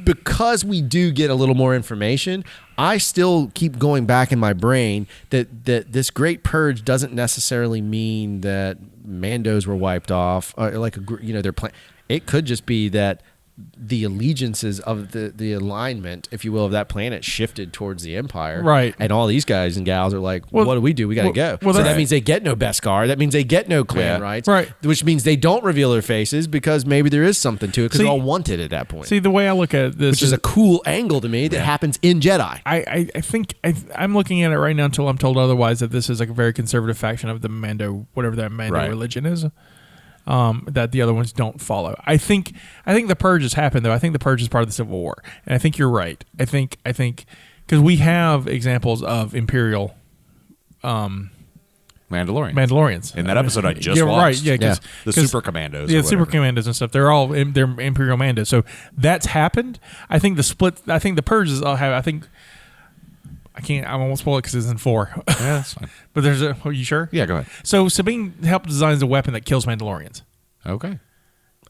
because we do get a little more information, I still keep going back in my brain that this great purge doesn't necessarily mean that Mandos were wiped off, or like their plan. It could just be that the allegiances of the alignment, if you will, of that planet shifted towards the Empire. Right. And all these guys and gals are like, Well- what do we do? We got to go. well, so that that's- means they get no Beskar. That means they get no clan Yeah. rights. Right. Which means they don't reveal their faces because maybe there is something to it because See- they're all wanted at that point. See, the way I look at this which is a cool angle to me that happens in Jedi. I think I'm looking at it right now until I'm told otherwise that this is like a very conservative faction of the Mando, whatever that Mando Right. religion is. That the other ones don't follow. I think the purge has happened though. I think the purge is part of the Civil War, and I think you're right. I think because we have examples of Imperial Mandalorians In that episode I just yeah, watched. right? Yeah, Yeah. The Super Commandos. Yeah, or Super whatever. Commandos and stuff. They're Imperial Mandos. So that's happened. I think the split. I think the purges. I I can't. I won't spoil it because it's in 4. Yeah, that's fine. But there's a. Are you sure? Yeah, go ahead. So Sabine helped design the weapon that kills Mandalorians. Okay.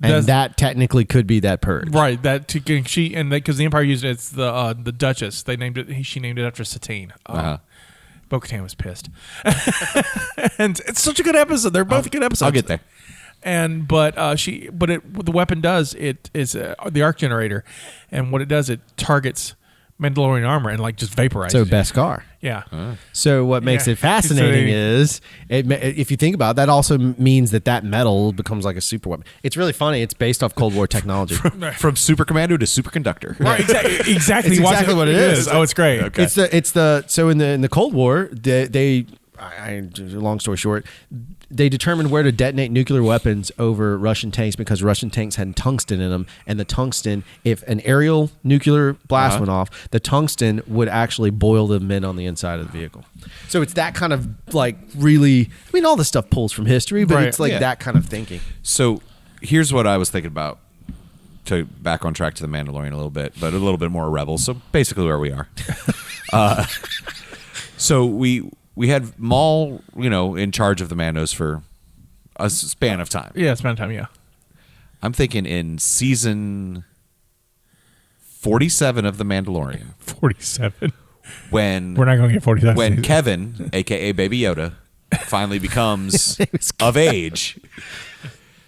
And that technically could be that purge. Right. That because the Empire used it. It's the Duchess. They named it. She named it after Satine. Bo-Katan was pissed. And it's such a good episode. They're both good episodes. I'll get there. And what the weapon does, it is the arc generator, and what it does, it targets Mandalorian armor and like just vaporizes. So it. Beskar. Yeah. So what makes Yeah. it fascinating is, if you think about it, that also means that metal becomes like a super weapon. It's really funny. It's based off Cold War technology. From super commando to superconductor. Right. Exactly. It's exactly what it is. Oh, it's great. Okay. It's the so in the Cold War long story short, they determined where to detonate nuclear weapons over Russian tanks because Russian tanks had tungsten in them, and the tungsten, if an aerial nuclear blast went off, the tungsten would actually boil the men on the inside of the vehicle. So it's that kind of like really, I mean, all this stuff pulls from history, but Right. it's like that kind of thinking. So here's what I was thinking about, to back on track to the Mandalorian a little bit, but a little bit more Rebels. So basically where we are. So we had Maul, in charge of the Mandos for a span of time. Yeah, it's about time. Yeah. I'm thinking in season 47 of The Mandalorian, 47. when We're not going to get 47. when Kevin, aka Baby Yoda, finally becomes of age,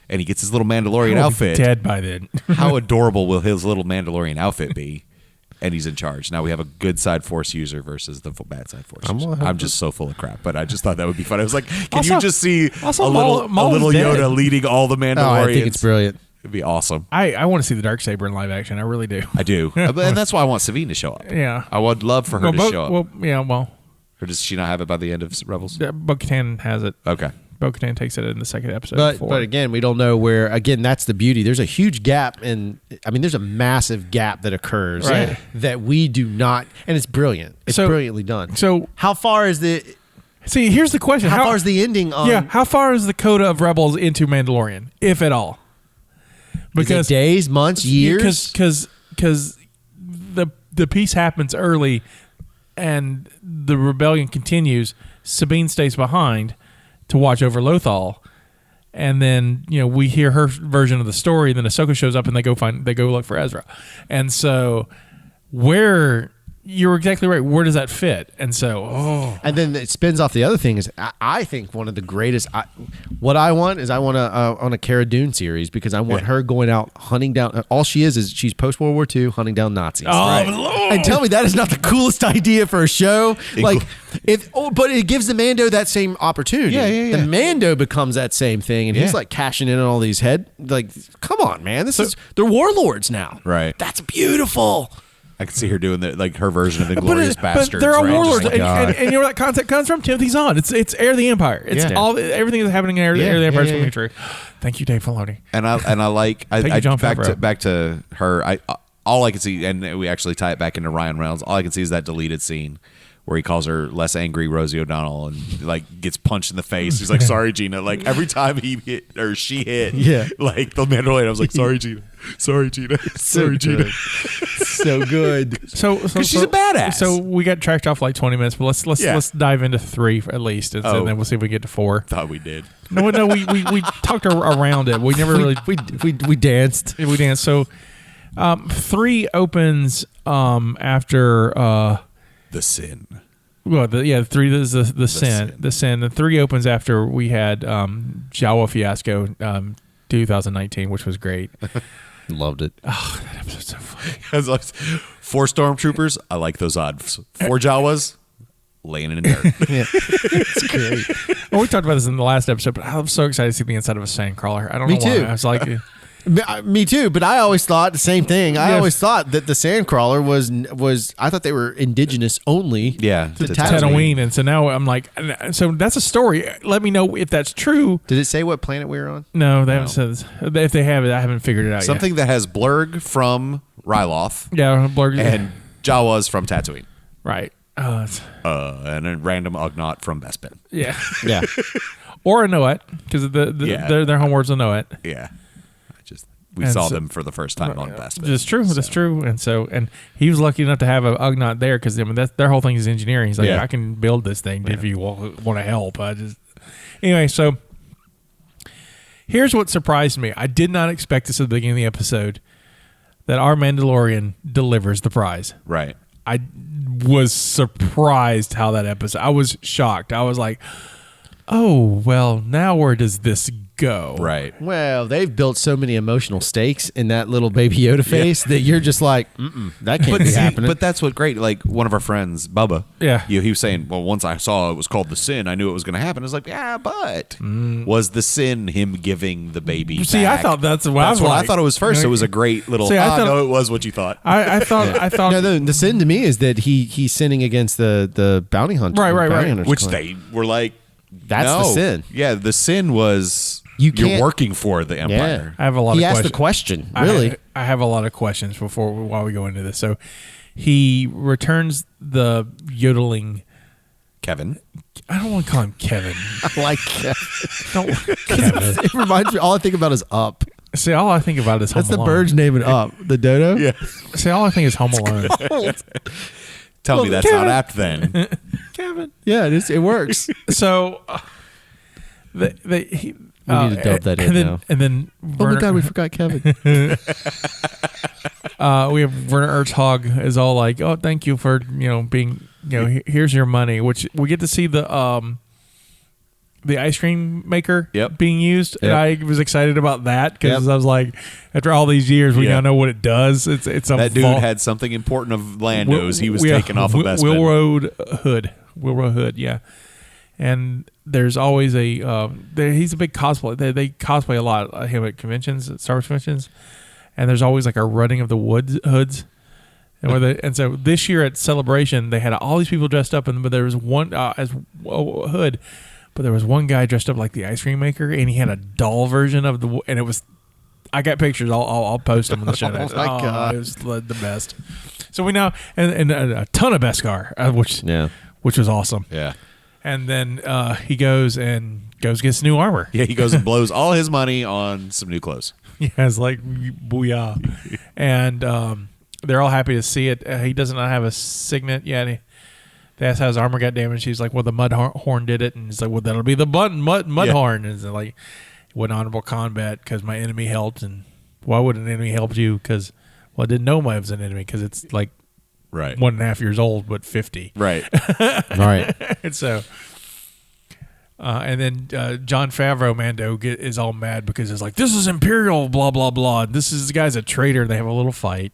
and he gets his little Mandalorian We'll be outfit. dead by then. How adorable will his little Mandalorian outfit be? And he's in charge. Now we have a good side force user versus the bad side force user. I'm just so full of crap, but I just thought that would be fun. I was like, can you just see a little Yoda leading all the Mandalorians? Oh, I think it's brilliant. It'd be awesome. I want to see the Darksaber in live action. I really do. I do. And that's why I want Sabine to show up. Yeah. I would love for her to show up. Well, Or does she not have it by the end of Rebels? Bo-Katan has it. Okay. Bo-Katan takes it in the second episode. But again, we don't know where. Again, that's the beauty. There's a huge gap, there's a massive gap that occurs Right. that we do not, and it's brilliant. It's brilliantly done. So how far is the? See, here's the question: How far is the ending on? Yeah, how far is the coda of Rebels into Mandalorian, if at all? Because is it days, months, years. Because the peace happens early, and the rebellion continues. Sabine stays behind to watch over Lothal, and then we hear her version of the story. And then Ahsoka shows up, and they go look for Ezra. And so, you're exactly right. Where does that fit? And so, and then it spins off the other thing is I think one of the greatest. What I want is on a Cara Dune series because I want her going out hunting down. All she is she's post World War II hunting down Nazis. And tell me that is not the coolest idea for a show. Like but it gives the Mando that same opportunity. Yeah. The Mando becomes that same thing, and he's like cashing in on all these come on, man, they're warlords now. Right. That's beautiful. I could see her doing her version of Inglourious Bastards. But there are right? warlords, Just and you know where that concept comes from? Timothy Zahn. It's Heir of the Empire. It's everything that's happening in Heir of the Empire is coming true. Thank you, Dave Filoni. And I like Thank you, John Favreau. back to her. All I can see, and we actually tie it back into Ryan Reynolds. All I can see is that deleted scene where he calls her less angry Rosie O'Donnell and like gets punched in the face. He's like, "Sorry, Gina." Like every time he hit or she hit, like the Mandalorian, I was like, "Sorry, Gina. Sorry, Gina. Sorry, Gina." So good. So she's a badass. So we got tracked off like 20 minutes, but let's dive into 3 at least, and then we'll see if we get to 4. Thought we did. No, we talked around it. We never really we danced. We danced. So 3 opens after The Sin. Well, 3 is the sin. The sin. The 3 opens after we had Jawa Fiasco 2019, which was great. Loved it. Oh, that episode's so funny. 4 stormtroopers. I like those odds. 4 Jawas laying in dirt. It's great. Well, we talked about this in the last episode, but I'm so excited to see the inside of a sandcrawler. I don't know Me too. why. I was like, Me too, but I always thought the same thing. I always thought that the sandcrawler was. I thought they were indigenous only. Yeah, to to Tatooine, and so now I'm like, so that's a story. Let me know if that's true. Did it say what planet we were on? No, they haven't said. If they have it, I haven't figured it out Something that has Blurg from Ryloth. yet. Yeah, Blurg And Jawas from Tatooine. right. And a random Ugnaught from Bespin. Yeah, Yeah. or a Noet because their homeworld's a Noet. Yeah. we And saw so- them for the first time on Best. That's true. That's true. And he was lucky enough to have a Ugnaught there because that's their whole thing is engineering. He's like, Yeah. I can build this thing if you want to help. Anyway. So here's what surprised me. I did not expect this at the beginning of the episode that our Mandalorian delivers the prize. Right. I was surprised how that episode. I was shocked. I was like, oh well, now where does this go? Right. Well, they've built so many emotional stakes in that little Baby Yoda face that you're just like, that can't be happening. But that's what great. Like one of our friends, Bubba. Yeah. He was saying, well, once I saw it was called the sin, I knew it was going to happen. I was like, yeah, but was the sin him giving the baby? See, back? I thought that's what I was what like. I thought it was first. It was a great little. See, I thought- no, it was what you thought. I thought. no, the sin to me is that he's sinning against the bounty hunter. Right. bounty hunters Which clan. they were like, That's no. the sin. Yeah, the sin was You you're can't- working for the empire. I have a lot He of asked questions. the question, really. I have a lot of questions while we go into this. So he returns the yodeling. Kevin. I don't want to call him Kevin. I like Don't, it reminds me, all I think about is Up. see, all I think about is Home That's the Alone. bird's name in Up. The dodo? Yeah. See, all I think is Home Alone. Tell me that's Kevin. not apt then. Kevin. Yeah, it works. So he, We need to dub that in and then, now. And then Oh my Werner, God, we forgot Kevin. we have Werner Herzog is all like, "Oh, thank you for being here's your money," which we get to see the ice cream maker Yep. being used, and Yep. I was excited about that because Yep. I was like, after all these years, we Yeah. now know what it does. It's a That dude vault. had something important of Lando's. He was Yeah, taken off of Best Ben. Wilrow Hood, yeah. And there's always he's a big cosplay. They cosplay a lot of him at conventions, at Star Wars conventions, and there's always like a running of the hoods. And so this year at Celebration, they had all these people dressed up, but there was one as Hood, but there was one guy dressed up like the ice cream maker, and he had a doll version of and it was. I got pictures. I'll post them in the show notes. my God. It was the best. So we now and a ton of Beskar, which was awesome. Yeah. And then he goes gets new armor. Yeah, he goes and blows all his money on some new clothes. Yeah, it's like booyah. And they're all happy to see it. He does not have a signet yet. They asked how his armor got damaged. He's like, well, the mud horn did it. And he's like, well, that'll be the mud Yeah. horn. And it's like, what honorable combat because my enemy helped. And why would an enemy help you? Because, well, I didn't know I was an enemy because it's like Right. 1.5 years old, but 50. Right. All right. And so, and then John Favreau Mando is all mad because it's like, this is Imperial, blah, blah, blah. The guy's a traitor. They have a little fight.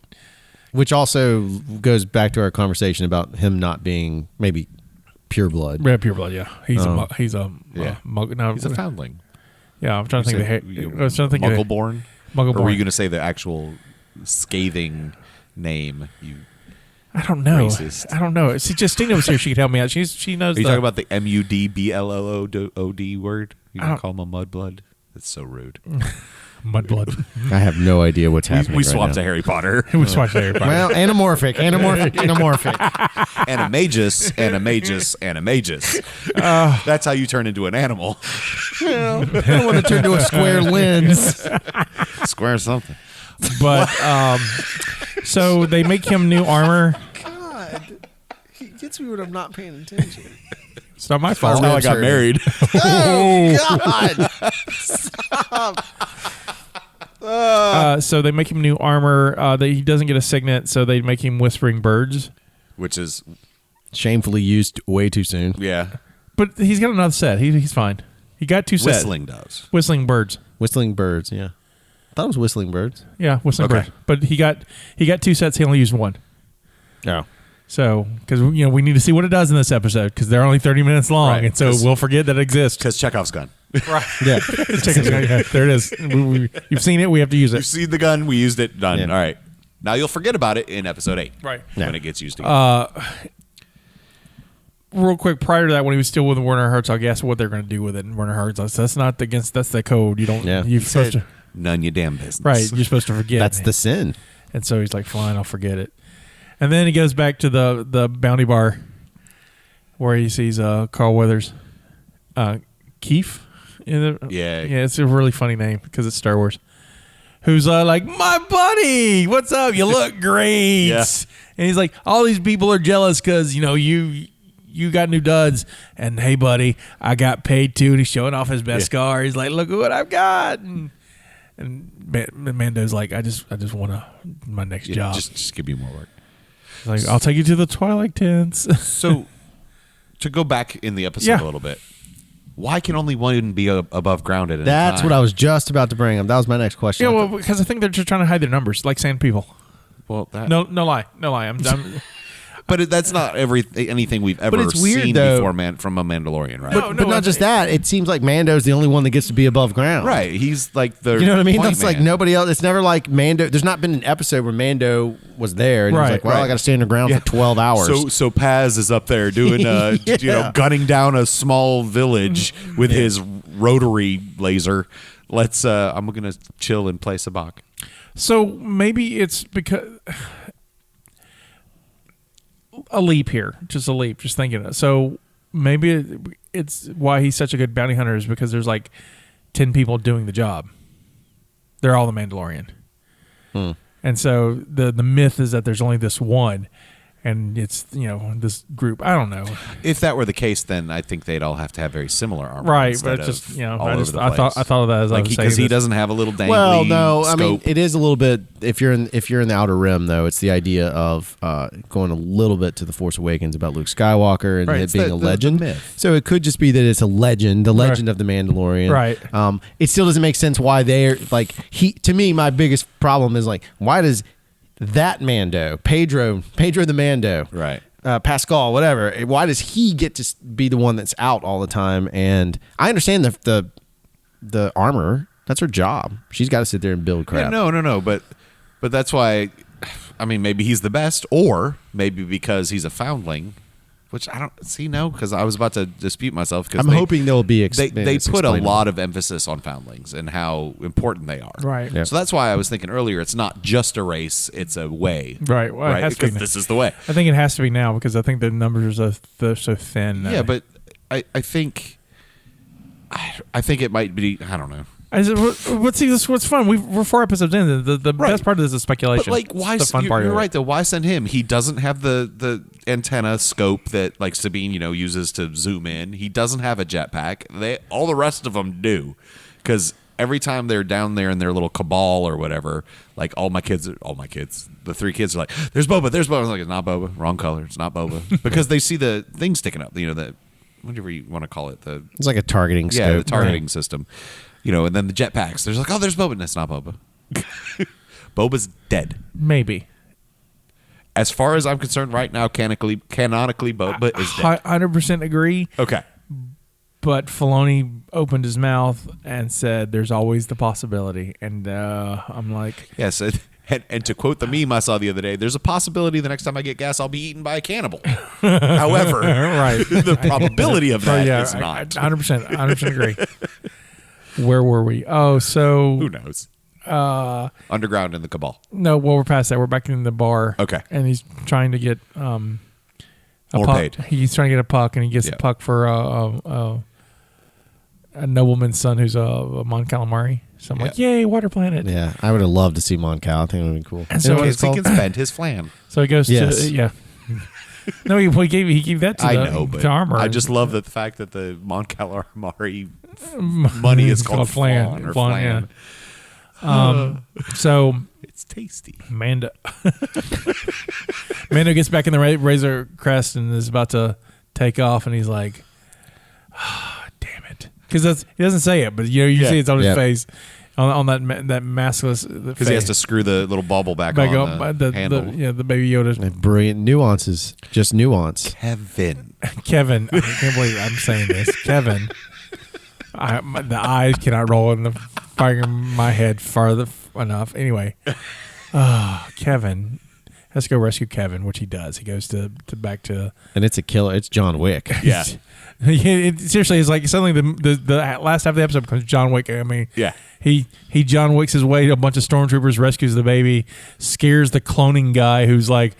Which also goes back to our conversation about him not being maybe pure blood. Red Pureblood, yeah. He's Yeah. mug. No, He's a foundling. Yeah, I'm trying to think of the. I was trying to think of Muggle-born? Muggle-born. Or were you going to say the actual scathing name? I don't know. Racist. I don't know. See, Justina was here. She could help me out. She knows. Are you talking about the MUDBLLOD word? You I gonna don't- call him a mudblood? That's so rude. Mudblood? I have no idea what's happening. We right swapped now. to Harry Potter. We watched Harry Potter. Well, anamorphic. Animagus. That's how you turn into an animal. I don't want to turn to a square lens. Square something. But so they make him new armor. God, he gets me when I'm not paying attention. It's not my That's fault. how I got married. Oh God! So they make him new armor. He doesn't get a signet, so they make him Whispering Birds. Which is, Shamefully used way too soon. yeah, But he's got another set. He's fine. He got two sets. whistling doves. Whistling Birds. Whistling birds. Yeah, I thought it was whistling birds. Yeah, Whistling Okay. Birds. But he got two sets. He only used one. Oh, So, because we need to see what it does in this episode, because they're only 30 minutes long, Right, and so 'cause- we'll forget that it exists. Because Chekhov's gun. yeah. Yeah, there it is. You've seen it. We have to use You've it. seen the gun. We used it. Done. Yeah. All right. Now you'll forget about it in episode 8. Right. When it gets used again. Real quick, prior to that, when he was still with Werner Herzog, I asked what they're going to do with it, and Werner Herzog said, "That's not against. That's the code. You don't. Yeah. You're supposed to. None your damn business. Right. You're supposed to forget. That's the sin. And so he's like, fine, I'll forget it. And then he goes back to the bounty bar where he sees Carl Weathers. Keith? Yeah. Yeah, it's a really funny name because it's Star Wars. who's like, my buddy, what's up? You look great. Yeah. And he's like, all these people are jealous because, you got new duds. And hey, buddy, I got paid too. And he's showing off his best car. He's like, look at what I've got. And Mando's like, I just want my next job. Just give me more work. He's like, I'll take you to the Twilight Tents. So, to go back in the episode a little bit, why can only one be above ground at a time? That's what I was just about to bring up. That was my next question. Yeah, well, because I think they're just trying to hide their numbers, like sand people. Well, No lie. I'm but that's not anything we've ever it's weird, seen though. before from a Mandalorian, right? But not just that. It seems like Mando's the only one that gets to be above ground. Right. He's like the You know what I mean? point That's like man. nobody else. It's never like Mando. There's not been an episode where Mando was there and he was like, well, I got to stay underground for 12 hours. So Paz is up there doing, gunning down a small village with his rotary laser. I'm going to chill and play Sabacc. So maybe it's because a leap here, just thinking it. So maybe it's why he's such a good bounty hunter is because there's like 10 people doing the job. They're all the Mandalorian. And so the myth is that there's only this one, and it's this group. I don't know. If that were the case, then I think they'd all have to have very similar armor, Right? But it's just I thought of that as I was saying because he this. doesn't have a little dangly. Well, no, I mean scope. it is a little bit. If you're in the Outer Rim, though, it's the idea of going a little bit to the Force Awakens about Luke Skywalker and Right, it it's being the a legend. myth. So it could just be that it's a legend, the legend of the Mandalorian. Right. It still doesn't make sense why they're like he. To me, my biggest problem is like why does that Mando, Pedro the Mando, Right. Pascal, whatever. Why does he get to be the one that's out all the time? And I understand the armor. That's her job. She's got to sit there and build crap. Yeah, no. But that's why. I mean, maybe he's the best, or maybe because he's a foundling, which I don't see. No, because I was about to dispute myself. Because I'm hoping there'll be. They put a lot of emphasis on foundlings and how important they are. Right. Yeah. So that's why I was thinking earlier. It's not just a race; it's a way. Right. Well, it has to be Because this is the way. I think it has to be now because I think the numbers are so thin. Yeah, but I think it might be. I don't know. What's fun? We're 4 episodes in. The best part of this is speculation. But like, why? It's the fun part You're of it. right though. Why send him? He doesn't have the antenna scope that like Sabine, uses to zoom in. He doesn't have a jetpack. All the rest of them do, because every time they're down there in their little cabal or whatever, like all my kids, the 3 kids are like, "There's Boba. There's Boba." I'm like, "It's not Boba. Wrong color. It's not Boba." Because they see the thing sticking up. The whatever you want to call it. It's like a targeting scope. Yeah, the targeting system. And then the jetpacks. There's like, oh, there's Boba. That's not Boba. Boba's dead. Maybe. As far as I'm concerned, right now, canonically, Boba is dead. 100% agree. Okay. But Filoni opened his mouth and said, "There's always the possibility," and I'm like, Yes. And to quote the meme I saw the other day, there's a possibility the next time I get gas, I'll be eaten by a cannibal. However, right. the probability of that is I not. 100% agree. Where were we? Oh, so Who knows? Underground in the cabal. no. Well, we're past that. We're back in the bar. Okay. and he's trying to get a More puck. paid. He's trying to get a puck, and he gets Yeah. a puck for a nobleman's son who's a Mon Calamari. So I'm like, yay, water planet. Yeah, I would have loved to see Mon Cal. I think it would have been cool. And You know so what Because he can spend his flan. So he goes Yes. to yeah. No, he gave that to I the, know, but to armor. I just love the fact that the Mon Calamari money is called flan or flan. Yeah. So It's tasty. Mando gets back in the Razor Crest and is about to take off, and he's like, "Damn it!" Because he doesn't say it, but you see it's on his face, on that maskless. Because he has to screw the little bauble back on the handle. The Baby Yoda. Brilliant nuances, just nuance. Kevin. Kevin, I can't believe I'm saying this. Kevin, the eyes cannot roll in the fire in my head farther enough. Anyway, Kevin has to go rescue Kevin, which he does. He goes to back to, And it's a killer. It's John Wick. Yeah. Seriously, it's like suddenly the last half of the episode becomes John Wick. I mean, Yeah. he John Wicks his way to a bunch of stormtroopers, rescues the baby, scares the cloning guy who's like,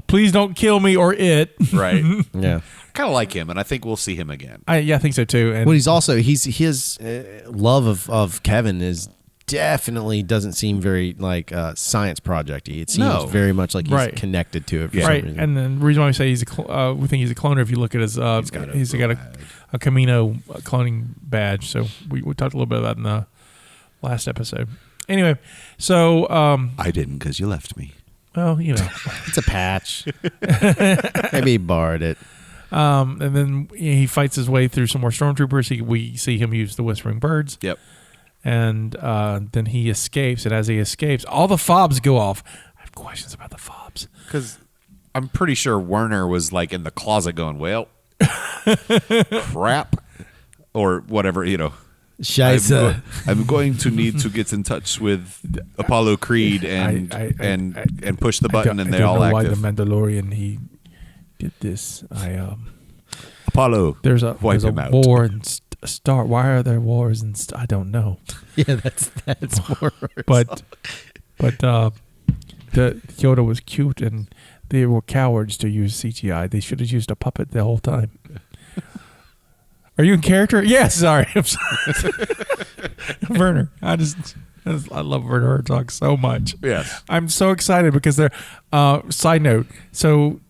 "Please don't kill me or it." Right. Yeah. Kind of like him, and I think we'll see him again. I think so too. And Well, he's also his love of Kevin is definitely doesn't seem very like science project-y. It seems very much like he's connected to it for some reason. And then the reason why we say we think he's a cloner, if you look at his, he's got a Camino cloning badge. So we talked a little bit about it in the last episode. Anyway, so I didn't because you left me. Well, you know, it's a patch. Maybe he borrowed it. And then he fights his way through some more stormtroopers. We see him use the whispering birds. Yep. And then he escapes. And as he escapes, all the fobs go off. I have questions about the fobs. Because I'm pretty sure Werner was like in the closet going, well, crap. Or whatever, you know. Scheiße. I'm going to need to get in touch with Apollo Creed and push the button, and they're all active. I don't know why the Mandalorian he did this. Apollo. There's a out. war in Star. Why are there wars in I don't know. Yeah, that's more. But the Yoda was cute, and they were cowards to use CGI. They should have used a puppet the whole time. Are you in character? Yes. Sorry. I'm sorry. Werner. I love Werner Herzog so much. Yes. I'm so excited because they're. Side note. So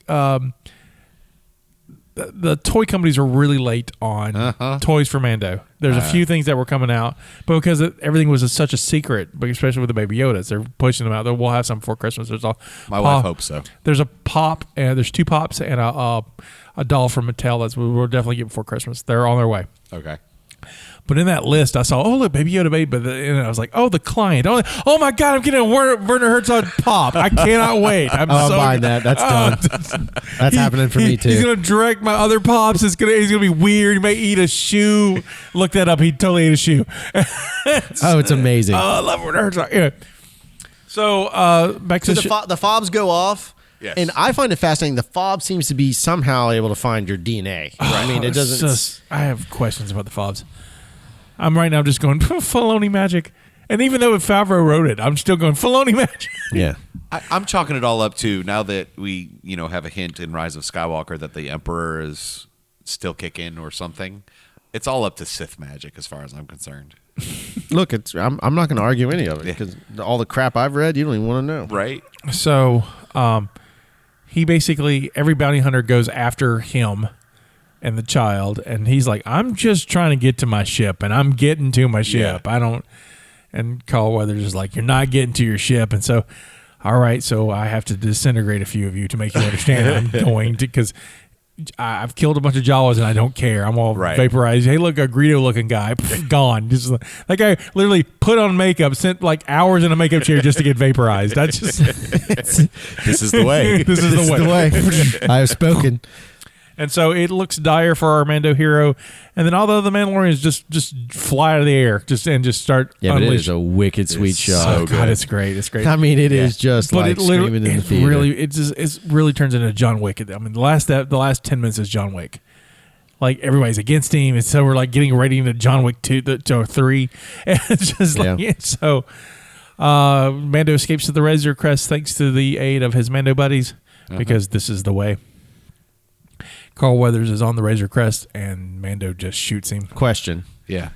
the toy companies are really late on toys for Mando. There's a few things that were coming out, but because everything was such a secret, but especially with the Baby Yodas, they're pushing them out. We'll have some before Christmas. There's my wife hopes so. There's a pop, and there's 2 pops and a doll from Mattel that we'll definitely get before Christmas. They're on their way. Okay. But in that list, I saw, look, Baby Yoda baby. And I was like, the client. Oh my God, I'm getting a Werner Herzog pop. I cannot wait. I'm buying that. That's done. That's happening for me too. He's gonna direct my other pops. He's gonna be weird. He may eat a shoe. Look that up. He totally ate a shoe. It's amazing. I love Werner Herzog. Anyway, so back to the fobs go off. Yes. And I find it fascinating. The fob seems to be somehow able to find your DNA. I mean, it doesn't. I have questions about the fobs. I'm right now just going Filoni magic, and even though Favreau wrote it, I'm still going Filoni magic. Yeah, I'm chalking it all up to now that we have a hint in Rise of Skywalker that the Emperor is still kicking or something. It's all up to Sith magic as far as I'm concerned. Look, I'm not going to argue any of it because all the crap I've read, you don't even want to know. Right. So, he basically every bounty hunter goes after him and the child, and he's like, I'm just trying to get to my ship, and I'm getting to my ship. And Carl Weathers is like, you're not getting to your ship, and so, all right, so I have to disintegrate a few of you to make you understand I'm going to, because I've killed a bunch of Jawas and I don't care. I'm all vaporized. Hey, look, a Greedo-looking guy, gone. That guy literally put on makeup, spent like hours in a makeup chair just to get vaporized. That's just this is the way. This is the way. I have spoken. And so it looks dire for our Mando hero, and then all the other Mandalorians just fly out of the air, just start. Yeah, but it is a wicked sweet shot. So God, it's great. It's great. I mean, it is just but like it screaming in the theater. It really turns into John Wick. I mean, the last 10 minutes is John Wick. Like everybody's against him, and so we're like getting ready into John Wick 2 or 3, and it's just so. Mando escapes to the Razor Crest thanks to the aid of his Mando buddies, because this is the way. Carl Weathers is on the Razor Crest, and Mando just shoots him. Question. Yeah.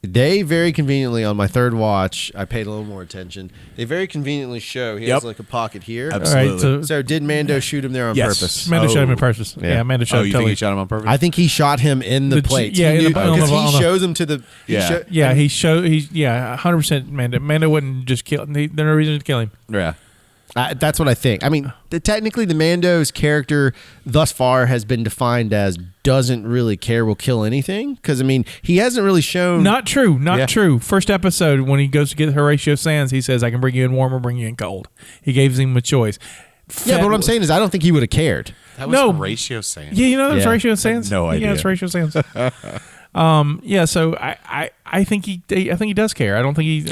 They very conveniently, on my third watch, I paid a little more attention. They very conveniently show he has like a pocket here. Absolutely. All right, so did Mando shoot him there on purpose? Mando shot him on purpose. Yeah, Mando shot him. You think he shot him on purpose? I think he shot him in the plate. Yeah, because he shows him to the. He 100% Mando. Mando wouldn't just kill. There's no reason to kill him. Yeah. That's what I think. I mean, technically, the Mando's character thus far has been defined as doesn't really care, will kill anything. Because, I mean, he hasn't really shown... Not true. True. First episode, when he goes to get Horatio Sands, he says, I can bring you in warm or bring you in cold. He gives him a choice. Yeah, but what I'm saying is I don't think he would have cared. That was Horatio Sands. Yeah, you know that's Horatio Sands? No idea. Yeah, it's Horatio Sands. So I think he does care. I don't think he.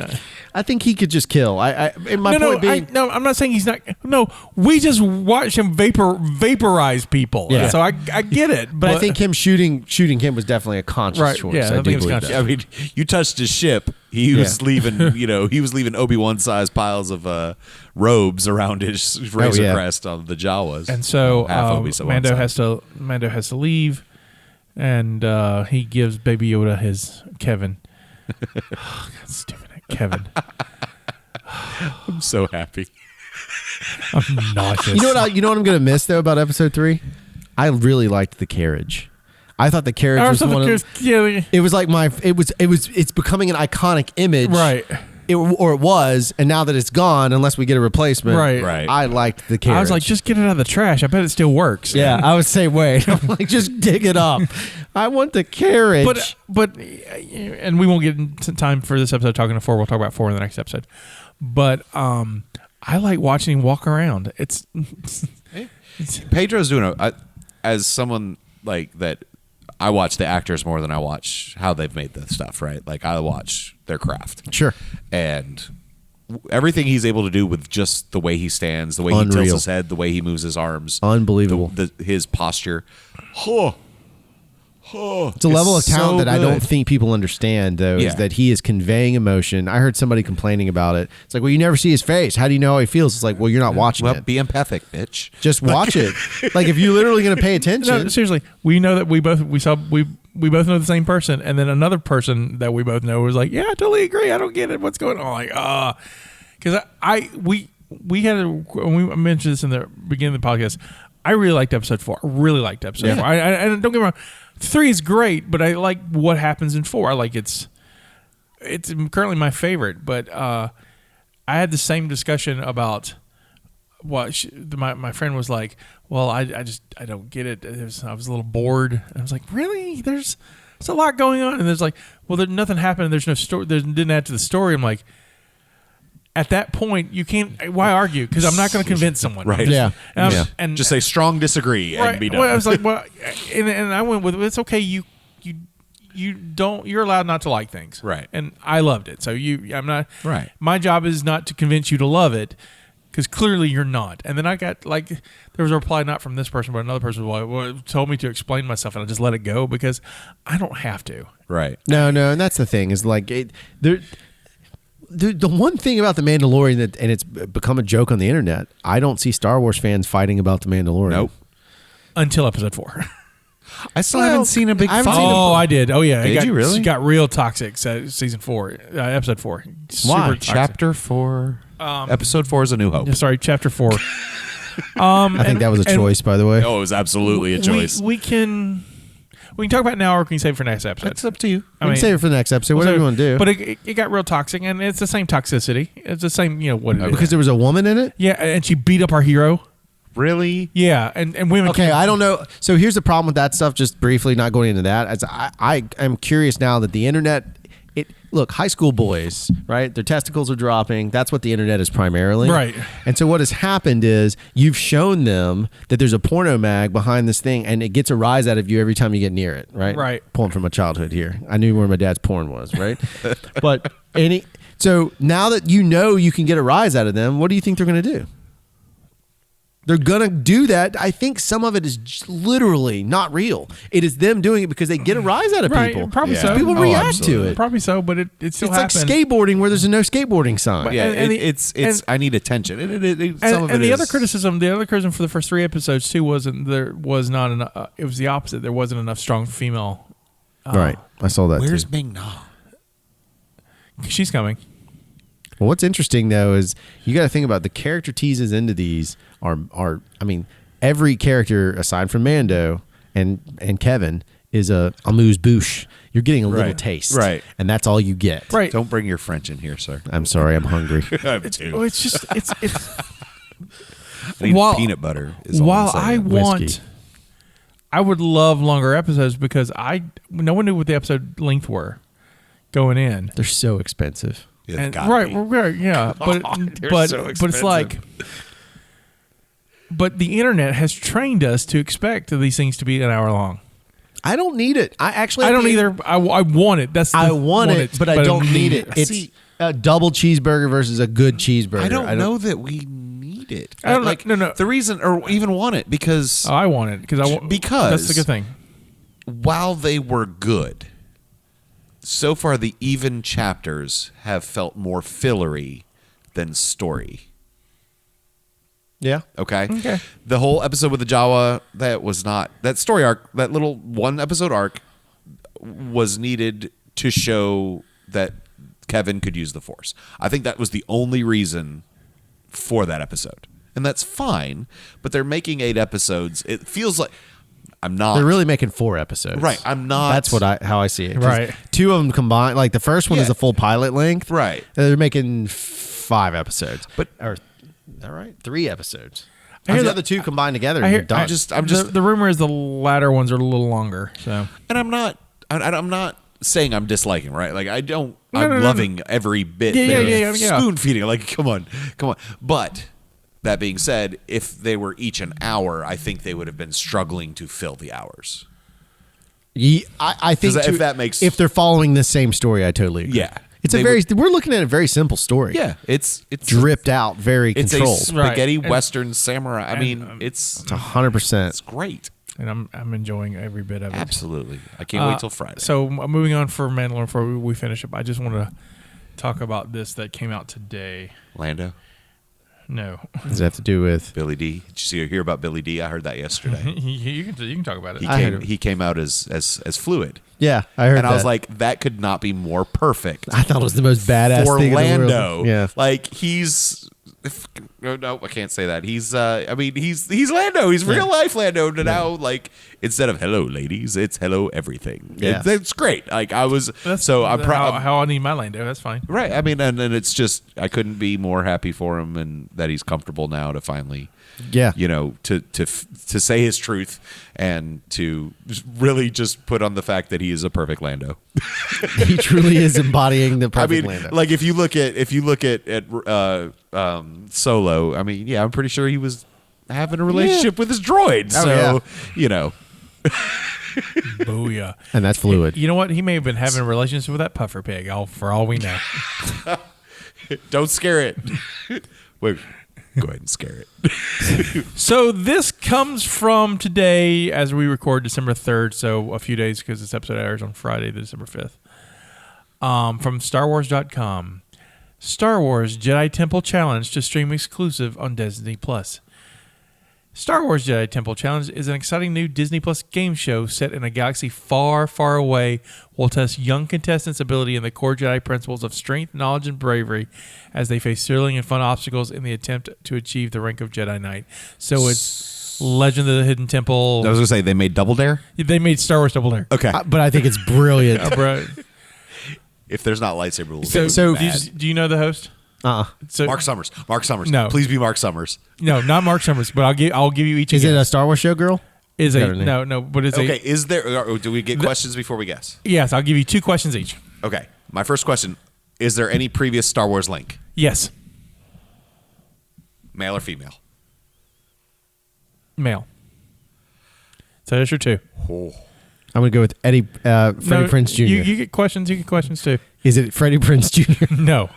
I think he could just kill. I'm not saying he's not. No, we just watch him vaporize people. Yeah. So I get it, but I think him shooting him was definitely a conscious choice. Yeah, I think it was conscious. I mean, you touched his ship. He was leaving. He was leaving Obi-Wan-sized piles of robes around his Razor Crest on the Jawas. And so Mando has to leave. And he gives Baby Yoda his Kevin. God, stupid. Kevin. I'm so happy. I'm nauseous. You know what I'm gonna miss though about episode 3? I really liked the carriage. I thought the carriage was one of. It was like it's becoming an iconic image, Right. It was, and now that it's gone, unless we get a replacement, Right. I liked the carriage. I was like, just get it out of the trash. I bet it still works. yeah, I would say, wait, I'm like, just dig it up. I want the carriage. But and we won't get into time for this episode talking to 4. We'll talk about 4 in the next episode. But I like watching him walk around. It's Pedro's doing as someone like that. I watch the actors more than I watch how they've made the stuff, right? Like I watch their craft. Sure. And everything he's able to do with just the way he stands, the way he tilts Unreal. his head, the way he moves his arms. Unbelievable. His posture. It's a level of talent that I don't think people understand, though, Yeah. is that he is conveying emotion. I heard somebody complaining about it. It's like, well, you never see his face. How do you know how he feels? It's like, well, you're not watching Well, it. be empathic, bitch. Just watch it. Like, if you're literally going to pay attention. no, seriously. We know that we both know the same person, and then another person that we both know was like, yeah, I totally agree. I don't get it. What's going on? Like, because we had when we mentioned this in the beginning of the podcast. I really liked episode 4. I really liked episode 4. I don't get me wrong. 3 is great, but I like what happens in 4. I like it's currently my favorite. But I had the same discussion about what my friend was like. Well, I don't get it. I was a little bored. And I was like, really? There's a lot going on, and there's like, well, nothing happened. There's no story. Didn't add to the story. I'm like, at that point, you can't. Why argue? Because I'm not going to convince someone. Right. Yeah. And Just say strong disagree and be done. Well, I was like, well, and I went with it's okay. You don't. You're allowed not to like things. Right. And I loved it. So I'm not. Right. My job is not to convince you to love it, because clearly you're not. And then I got like there was a reply not from this person but another person told me to explain myself, and I just let it go because I don't have to. Right. No, and that's the thing is like the one thing about the Mandalorian and it's become a joke on the internet. I don't see Star Wars fans fighting about the Mandalorian. Nope. Until episode 4. I still haven't seen a big I fight. haven't seen Oh, I did. Oh yeah, Did you really? It got real toxic. Season 4, episode 4. Super Why? toxic. Chapter 4. Episode 4 is A New Hope. Sorry, chapter 4. I think that was a choice, by the way. Oh, it was absolutely a choice. We can talk about it now, or can we save it for next episode? It's up to you. We can save it for the next episode. Whatever you want to do. But it got real toxic, and it's the same toxicity. It's the same, what it is. because there was a woman in it. Yeah, and she beat up our hero. Really? Yeah, and women. Okay, I don't know. So here's the problem with that stuff. Just briefly, not going into that. As I am curious now that the internet. Look, high school boys, right? Their testicles are dropping. That's what the internet is primarily. Right. And so what has happened is you've shown them that there's a porno mag behind this thing, and it gets a rise out of you every time you get near it, right? Right. Pulling from my childhood here. I knew where my dad's porn was, right? But so now that you know you can get a rise out of them, what do you think they're going to do? They're going to do that. I think some of it is just literally not real. It is them doing it because they get a rise out of Right, people. probably Yeah. so. People Oh, react absolutely. to it. Probably so, but it still It's like happens. skateboarding where there's a no skateboarding sign. Yeah, And it's and- I need attention. Some of And it the is- other criticism for the first 3 episodes too was not enough. It was the opposite. There wasn't enough strong female. Right. I saw that Where's too. Ming Na? She's coming. Well, what's interesting though is you got to think about the character teases into these are I mean every character aside from Mando and Kevin is a amuse bouche. You're getting a little Right. taste, Right. And that's all you get. Right. Don't bring your French in here, sir. I'm sorry, I'm hungry. I'm Well, too. it's just it's. I need while- peanut butter. Is all While I'm I saying. want, I would love longer episodes because no one knew what the episode length were going in. They're so expensive. It's And, gotta right, be. right, yeah, but they're so but it's like, but the internet has trained us to expect these things to be an hour long. I don't need it. I don't either. I want it. I want it, but I don't need it. It's See- a double cheeseburger versus a good cheeseburger. I don't know that we need it. I don't know. like No. the reason or even want it because Oh, I want it because that's the good thing. while they were good, so far the even chapters have felt more fillery than story. Yeah. Okay. Okay. The whole episode with the Jawa, that story arc, that little 1 episode arc was needed to show that Kevin could use the Force. I think that was the only reason for that episode. And that's fine, but they're making 8 episodes. It feels like I'm not. They're really making 4 episodes. Right. I'm not. That's how I see it. 'Cause Right. 2 of them combined. Like the first one is Yeah. a full pilot length. Right. They're making 5 episodes. But- is that right? 3 episodes. I hear The that- other 2 combined together. I hear, You're done. I'm just. the rumor is the latter ones are a little longer. So And I'm not. I'm not saying I'm disliking. Right. Like I don't. No, I'm no, no, loving every bit. Yeah, they're yeah. Spoon feeding. Like come on. But that being said, if they were each an hour, I think they would have been struggling to fill the hours. I think If that makes- if they're following the same story, I totally agree. Yeah. It's They we're looking at a very simple story. Yeah. It's dripped out, very It's controlled. a spaghetti Right. Western samurai. I mean, it's 100%. great. and I'm enjoying every bit of it. Absolutely. I can't wait till Friday. So moving on for Mandalorian before we finish up, I just want to talk about this that came out today. Lando, No, Does that have to do with? Billy D. Did you hear about Billy D? I heard that yesterday. you can talk about it. He came out as fluid, Yeah, I heard and that. I was like, that could not be more perfect I thought it was the most badass for thing in the world. Lando. Yeah. Like he's. No, I can't say that. He's he's Lando. He's real life Lando. And now, like, instead of hello ladies, it's hello everything. Yeah. It's great. Like I'm how, proud. how I need my Lando. That's fine. Right. I mean, and it's just I couldn't be more happy for him and that he's comfortable now to finally, Yeah. to say his truth and to really just put on the fact that he is a perfect Lando. He truly is embodying the I perfect mean, Lando. like if you look at Solo, I mean, yeah, I'm pretty sure he was having a relationship with his droid. Oh, So yeah. Booyah. And that's fluid. You know what? He may have been having a relationship with that puffer pig. For all we know. don't scare it. Wait, go ahead and scare it. So this comes from today, as we record December 3rd. So a few days because this episode airs on Friday, December 5th. From StarWars.com. Star Wars Jedi Temple Challenge to stream exclusive on Disney Plus. Star Wars Jedi Temple Challenge is an exciting new Disney Plus game show set in a galaxy far, far away. Will test young contestants' ability in the core Jedi principles of strength, knowledge, and bravery as they face thrilling and fun obstacles in the attempt to achieve the rank of Jedi Knight. So it's Legend of the Hidden Temple. I was gonna say they made Double Dare. They made Star Wars Double Dare. Okay, But I think it's brilliant. Bro. if there's not lightsaber rules, So bad. do you know the host? So Mark Summers. Mark Summers. No. Please be Mark Summers. No, not Mark Summers, but I'll give you each. Is a it a guess. Star Wars show girl? Is Got a her name. no, but is Okay, a is there? Or do we get questions before we guess? yes? I'll give you 2 questions each. Okay, my first question: is there any previous Star Wars link, Yes, male or female? male. So there's your 2. Oh. I'm gonna go with Freddie Prinze Jr. You get questions. You get questions too. Is it Freddie Prinze Jr.? No.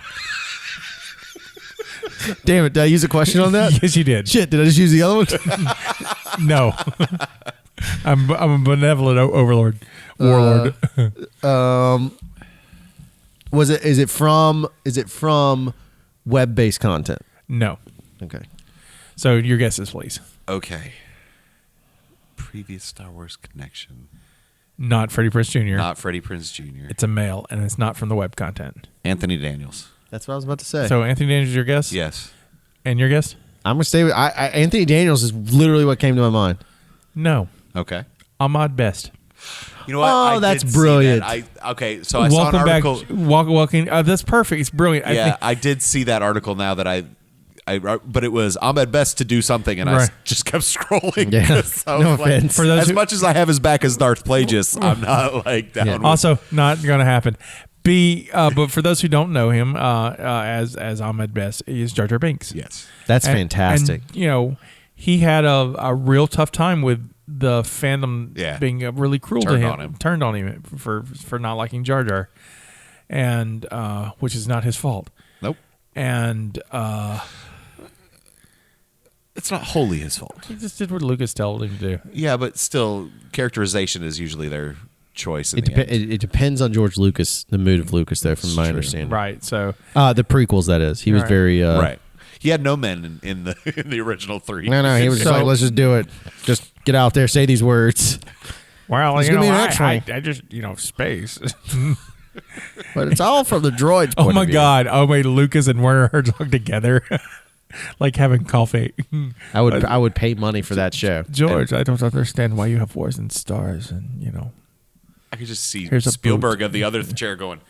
Damn it! Did I use a question on that? Yes, you did. Shit! Did I just use the other one? No. I'm a benevolent warlord. Is it from web-based content? No. Okay. So your guesses, please. Okay. Previous Star Wars connection. Not Freddie Prinze Jr. Not Freddie Prinze Jr. It's a male, and it's not from the web content. Anthony Daniels. That's what I was about to say. So Anthony Daniels is your guess? Yes. And your guess? I'm gonna stay with Anthony Daniels is literally what came to my mind. No. Okay. Ahmad Best. You know what? Oh, I that's did see brilliant. that. Okay, so I saw an Welcome back. article. Welcome. That's perfect. It's brilliant. Yeah, I did see that article now that but it was Ahmed Best to do something, and I Right. just kept scrolling. Yeah. So No it's like, offense. For those as who- much as I have his back as Darth Plagueis, I'm not like down. Yeah. with- Also, not going to happen. But for those who don't know him, as Ahmed Best, he is Jar Jar Binks. yes. That's And- fantastic. And, he had a real tough time with the fandom being really cruel to him. Turned on him for not liking Jar Jar, and which is not his fault. Nope. And It's not wholly his fault. he just did what Lucas told him to do. Yeah, but still, characterization is usually their choice. In It, the end. it depends on George Lucas, the mood of Lucas, though, from my true. understanding. Right. So The prequels, that is. He was Right. very right. He had no men in the in the original 3. No, he was just So- like, let's just do it. Just get out there, say these words. well, It's gonna be an X-ray. I just space. But it's all from the droid's Oh point my of view. God! Oh wait, Lucas and Werner Herzog together, like having coffee. I would pay money for that show. George, I don't understand why you have wars and stars, and I could just see Here's a Spielberg of the other chair going,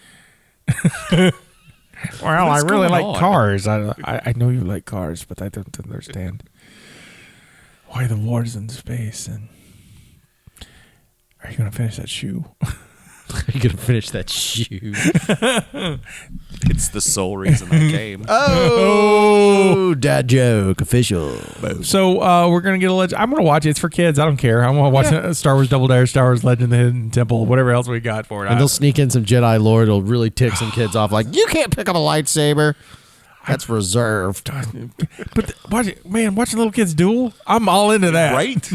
Well, I What's really going like on? cars. I know you like cars, but I don't understand why the wars in space. And are you going to finish that shoe? Are you gonna finish that shoe? it's the sole reason I came. Oh, dad joke official. So we're going to get I'm going to watch it. It's for kids. I don't care. I'm going to watch Star Wars Double Dare, Star Wars Legend of the Hidden Temple, whatever else we got for it. And they'll sneak in some Jedi lore. It'll really tick some kids off. Like, you can't pick up a lightsaber. That's reserved. But watching little kids duel, I'm all into that. Right?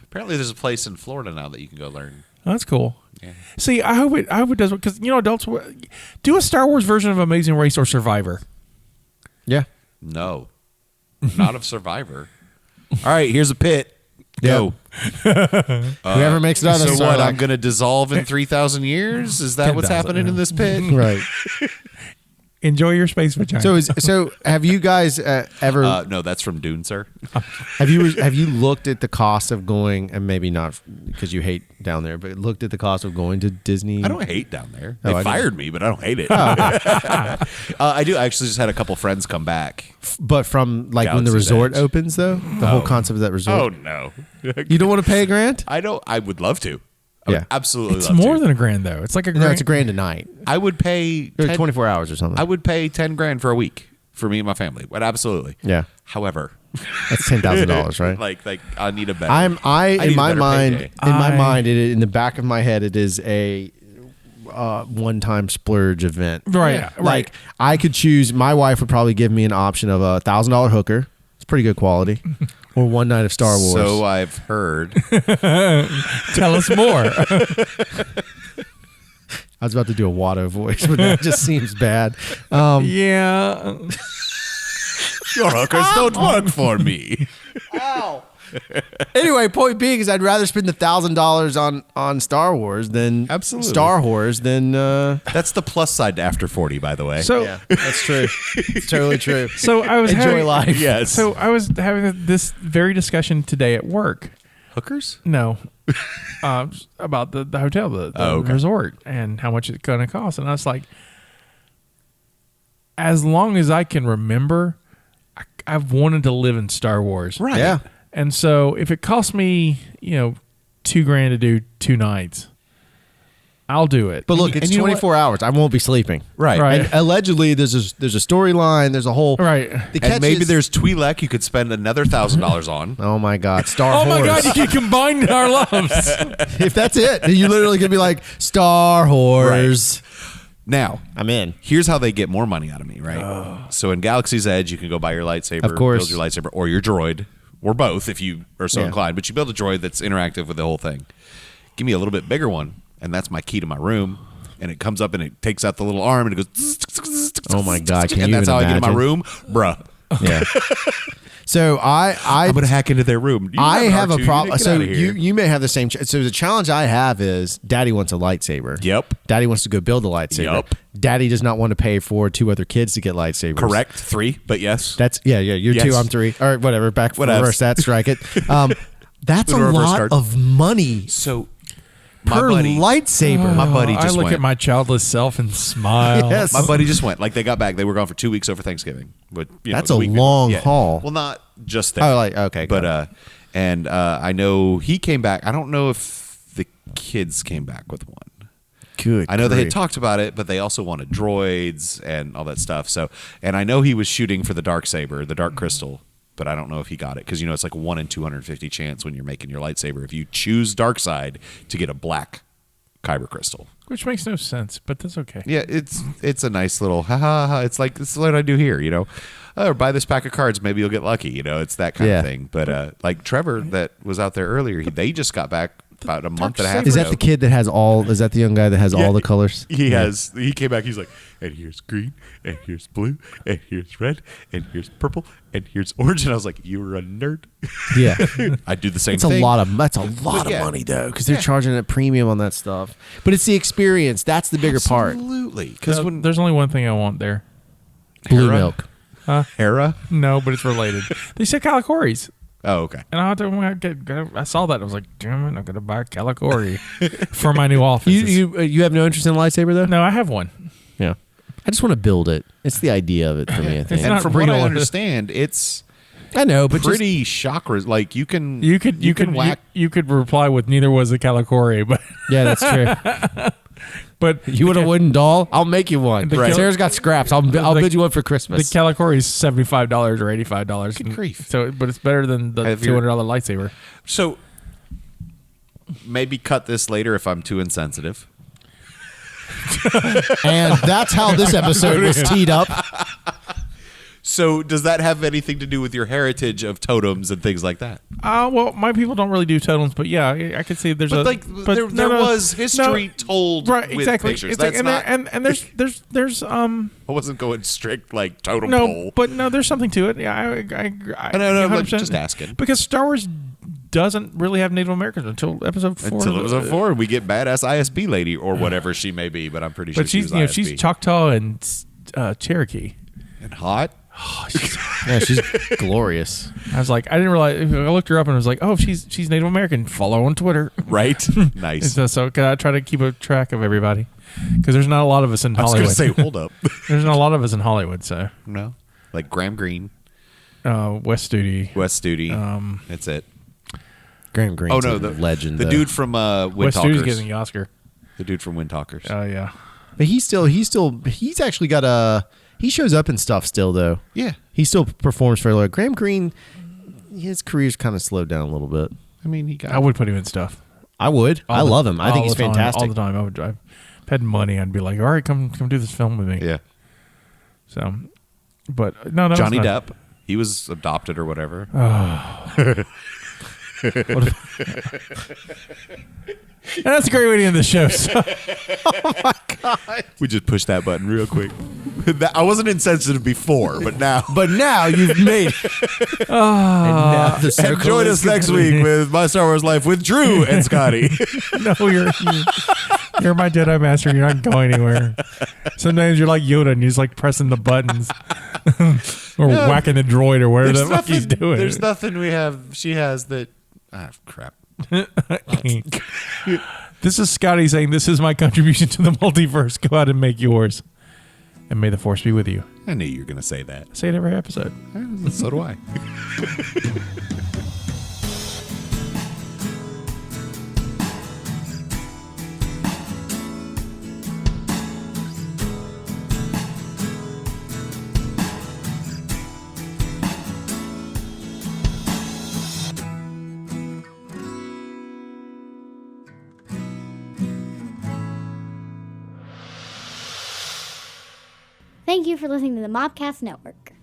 Apparently there's a place in Florida now that you can go learn. That's cool. Yeah. See, I hope it does, because adults do a Star Wars version of Amazing Race or Survivor. Yeah. No. Not of Survivor. All right, here's a pit. Go. Whoever makes it out of the So what, Sarlacc. I'm going to dissolve in 3,000 years? Is that what's 10,000, happening in yeah. this pit? Right. Enjoy your space vagina. So have you guys ever No, that's from Dune, sir. have you looked at the cost of going, and maybe not because you hate down there, but looked at the cost of going to Disney? I don't hate down there. Oh, They I fired me, but I don't hate it. I do. I actually just had a couple friends come back. But from like when the Galaxy's resort Edge. opens, though, the whole concept of that Oh, resort. no. You don't want to pay a grand? I don't. I would love to. I would Yeah. absolutely it's love more to. than a grand, though. It's like a grand. No, it's a grand a night. I would pay Or 10 24 hours or something. I would pay 10 grand for a week for me and my family. But absolutely. Yeah. However, That's $10,000, right? like I need a better. I need in a my better mind, payday. in my mind, in the back of my head, it is a one-time splurge event. Right, yeah, right. Like I could choose. My wife would probably give me an option of a $1,000 hooker. It's pretty good quality, or one night of Star Wars. So I've heard. Tell us more. I was about to do a Watto voice, but that just seems bad. Yeah. Your hookers don't work for me. Anyway, point being is I'd rather spend the $1,000 on Star Wars than Absolutely. Star Wars than. That's the plus side to After 40, by the way. So Yeah, that's true. It's totally true. so I was Enjoy having, life. yes. So I was having this very discussion today at work. hookers? No, about the hotel, the okay. resort, and how much it's going to cost. And I was like, as long as I can remember, I've wanted to live in Star Wars. Right. Yeah. And so if it costs me, $2,000 to do 2 nights, I'll do it. But look, And it's you know what? 24 hours. I won't be sleeping. Right. Right. And allegedly, there's a storyline. There's a whole Right. The catch And maybe is- there's Twi'lek you could spend another $1,000 on. Oh my God, Star Oh Wars. my God, you can combine our loves. If that's it, you literally could be like Star Wars. Now, I'm in. here's how they get more money out of me, right? So in Galaxy's Edge, you can go buy your lightsaber, Of course. build your lightsaber, or your droid, or both if you are so Yeah. inclined. But you build a droid that's interactive with the whole thing. Give me a little bit bigger one, and that's my key to my room. And it comes up and it takes out the little arm and it goes. Oh my God, can and you that's even how I get in my imagine? room, bruh. Yeah. So I'm gonna hack into their room. You I have a R2 problem. unit, get So outta here. you may have the same. So the challenge I have is Daddy wants a lightsaber. Yep. Daddy wants to go build a lightsaber. Yup. Daddy does not want to pay for 2 other kids to get lightsabers. Correct 3, but yes. That's yeah. You're Yes. 2, I'm 3. All right, whatever. Back Whatever. reverse that. Strike it. That's a Little reverse lot card. of money So my per buddy, lightsaber. my buddy I just look went. at my childless self and smile. Yes. My buddy just went. Like they got back. They were gone for 2 weeks over Thanksgiving. But That's the a week- long haul. Well, not just that. Oh, like, okay, But got I know he came back. I don't know if the kids came back with one. Good. I know they had grief. talked about it, but they also wanted droids and all that stuff. So, and I know he was shooting for the dark saber, the dark crystal, but I don't know if he got it because it's like 1 in 250 chance when you're making your lightsaber if you choose dark side to get a black kyber crystal. Which makes no sense, but that's okay. Yeah, it's a nice little ha ha ha. It's like this is what I do here, Oh, buy this pack of cards, maybe you'll get lucky. It's that kind Yeah. of thing. But like Trevor that was out there earlier, they just got back about a month and a half Is that ago. the kid that has all? Is that the young guy that has all the colors? He has. He came back. He's like, and here's green, and here's blue, and here's red, and here's purple, and here's orange. And I was like, you were a nerd. Yeah, I do the same it's thing. That's a lot yeah. of money though, because they're charging a premium on that stuff. But it's the experience. That's the bigger part. Absolutely. Because when There's only one thing I want there. Blue Hera? milk. Hera. No, but it's related. They said Calicori's. Oh, okay. And I saw that. I was like, damn it, I'm going to buy a Calicori for my new office. You have no interest in a lightsaber though? No, I have one. Yeah. I just want to build it. It's the idea of it for me, I think. It's And not from what I real. understand, it's I know, but pretty chakras. Like you can You could reply with neither was a Calicori, but yeah, that's true. but You want a wooden doll? I'll make you one. The Right. Sarah's got scraps. I'll build you one for the Christmas. Calicori is $75 or $85. Good grief. So, but it's better than the Have your- $200 lightsaber. So maybe cut this later if I'm too insensitive. And that's how this episode was teed up. So does that have anything to do with your heritage of totems and things like that? Well, my people don't really do totems, but yeah, I could see there's But a. like there was history told right? with Exactly. pictures. It's like, That's and, not. and there's I wasn't going strict like totem no, pole. but no, there's something to it. Yeah, I No, like, 100%. just asking. Because Star Wars doesn't really have Native Americans until episode 4. Until episode 4, and we get badass ISB lady or whatever she may be, but I'm pretty sure But she's she was she's ISB. Choctaw and Cherokee. And hot. Yeah, she's glorious. I was like, I didn't realize. I looked her up and I was like, oh, she's Native American. Follow on Twitter. Right? Nice. So I try to keep a track of everybody because there's not a lot of us in I was Hollywood. going to say, hold up. There's not a lot of us in Hollywood. So No. Like Graham Greene, West Studi. Wes Studi. That's it. Graham Greene's Oh, no. a The legend. The though. dude from Wind West Studi's Talkers. getting the Oscar. The dude from Wind Talkers. Yeah. But he's actually got he shows up in stuff still though. Yeah. He still performs fairly well. Graham Greene, his career's kind of slowed down a little bit. I mean, he got. I would put him in stuff. I would. I love him. I think All he's the time, fantastic. all the time. I would drive. If I had money, I'd be like, all right, come do this film with me. Yeah. So, but no, Johnny was Depp. He was adopted or whatever. And that's a great way to end the show. So, We just pushed that button real quick. I wasn't insensitive before, but now. But now you've made it. And now the And circle join is us next complete. week with My Star Wars Life with Drew and Scotty. no, you're my Jedi Master. You're not going anywhere. Sometimes you're like Yoda and you're just like pressing the buttons or whacking the droid or whatever the fuck he's doing. There's nothing she has that. Ah, crap. This is Scotty saying, this is my contribution to the multiverse. Go out and make yours. And may the force be with you. I knew you were going to say that. I say it every episode. So do I. Thank you for listening to the Mobcast Network.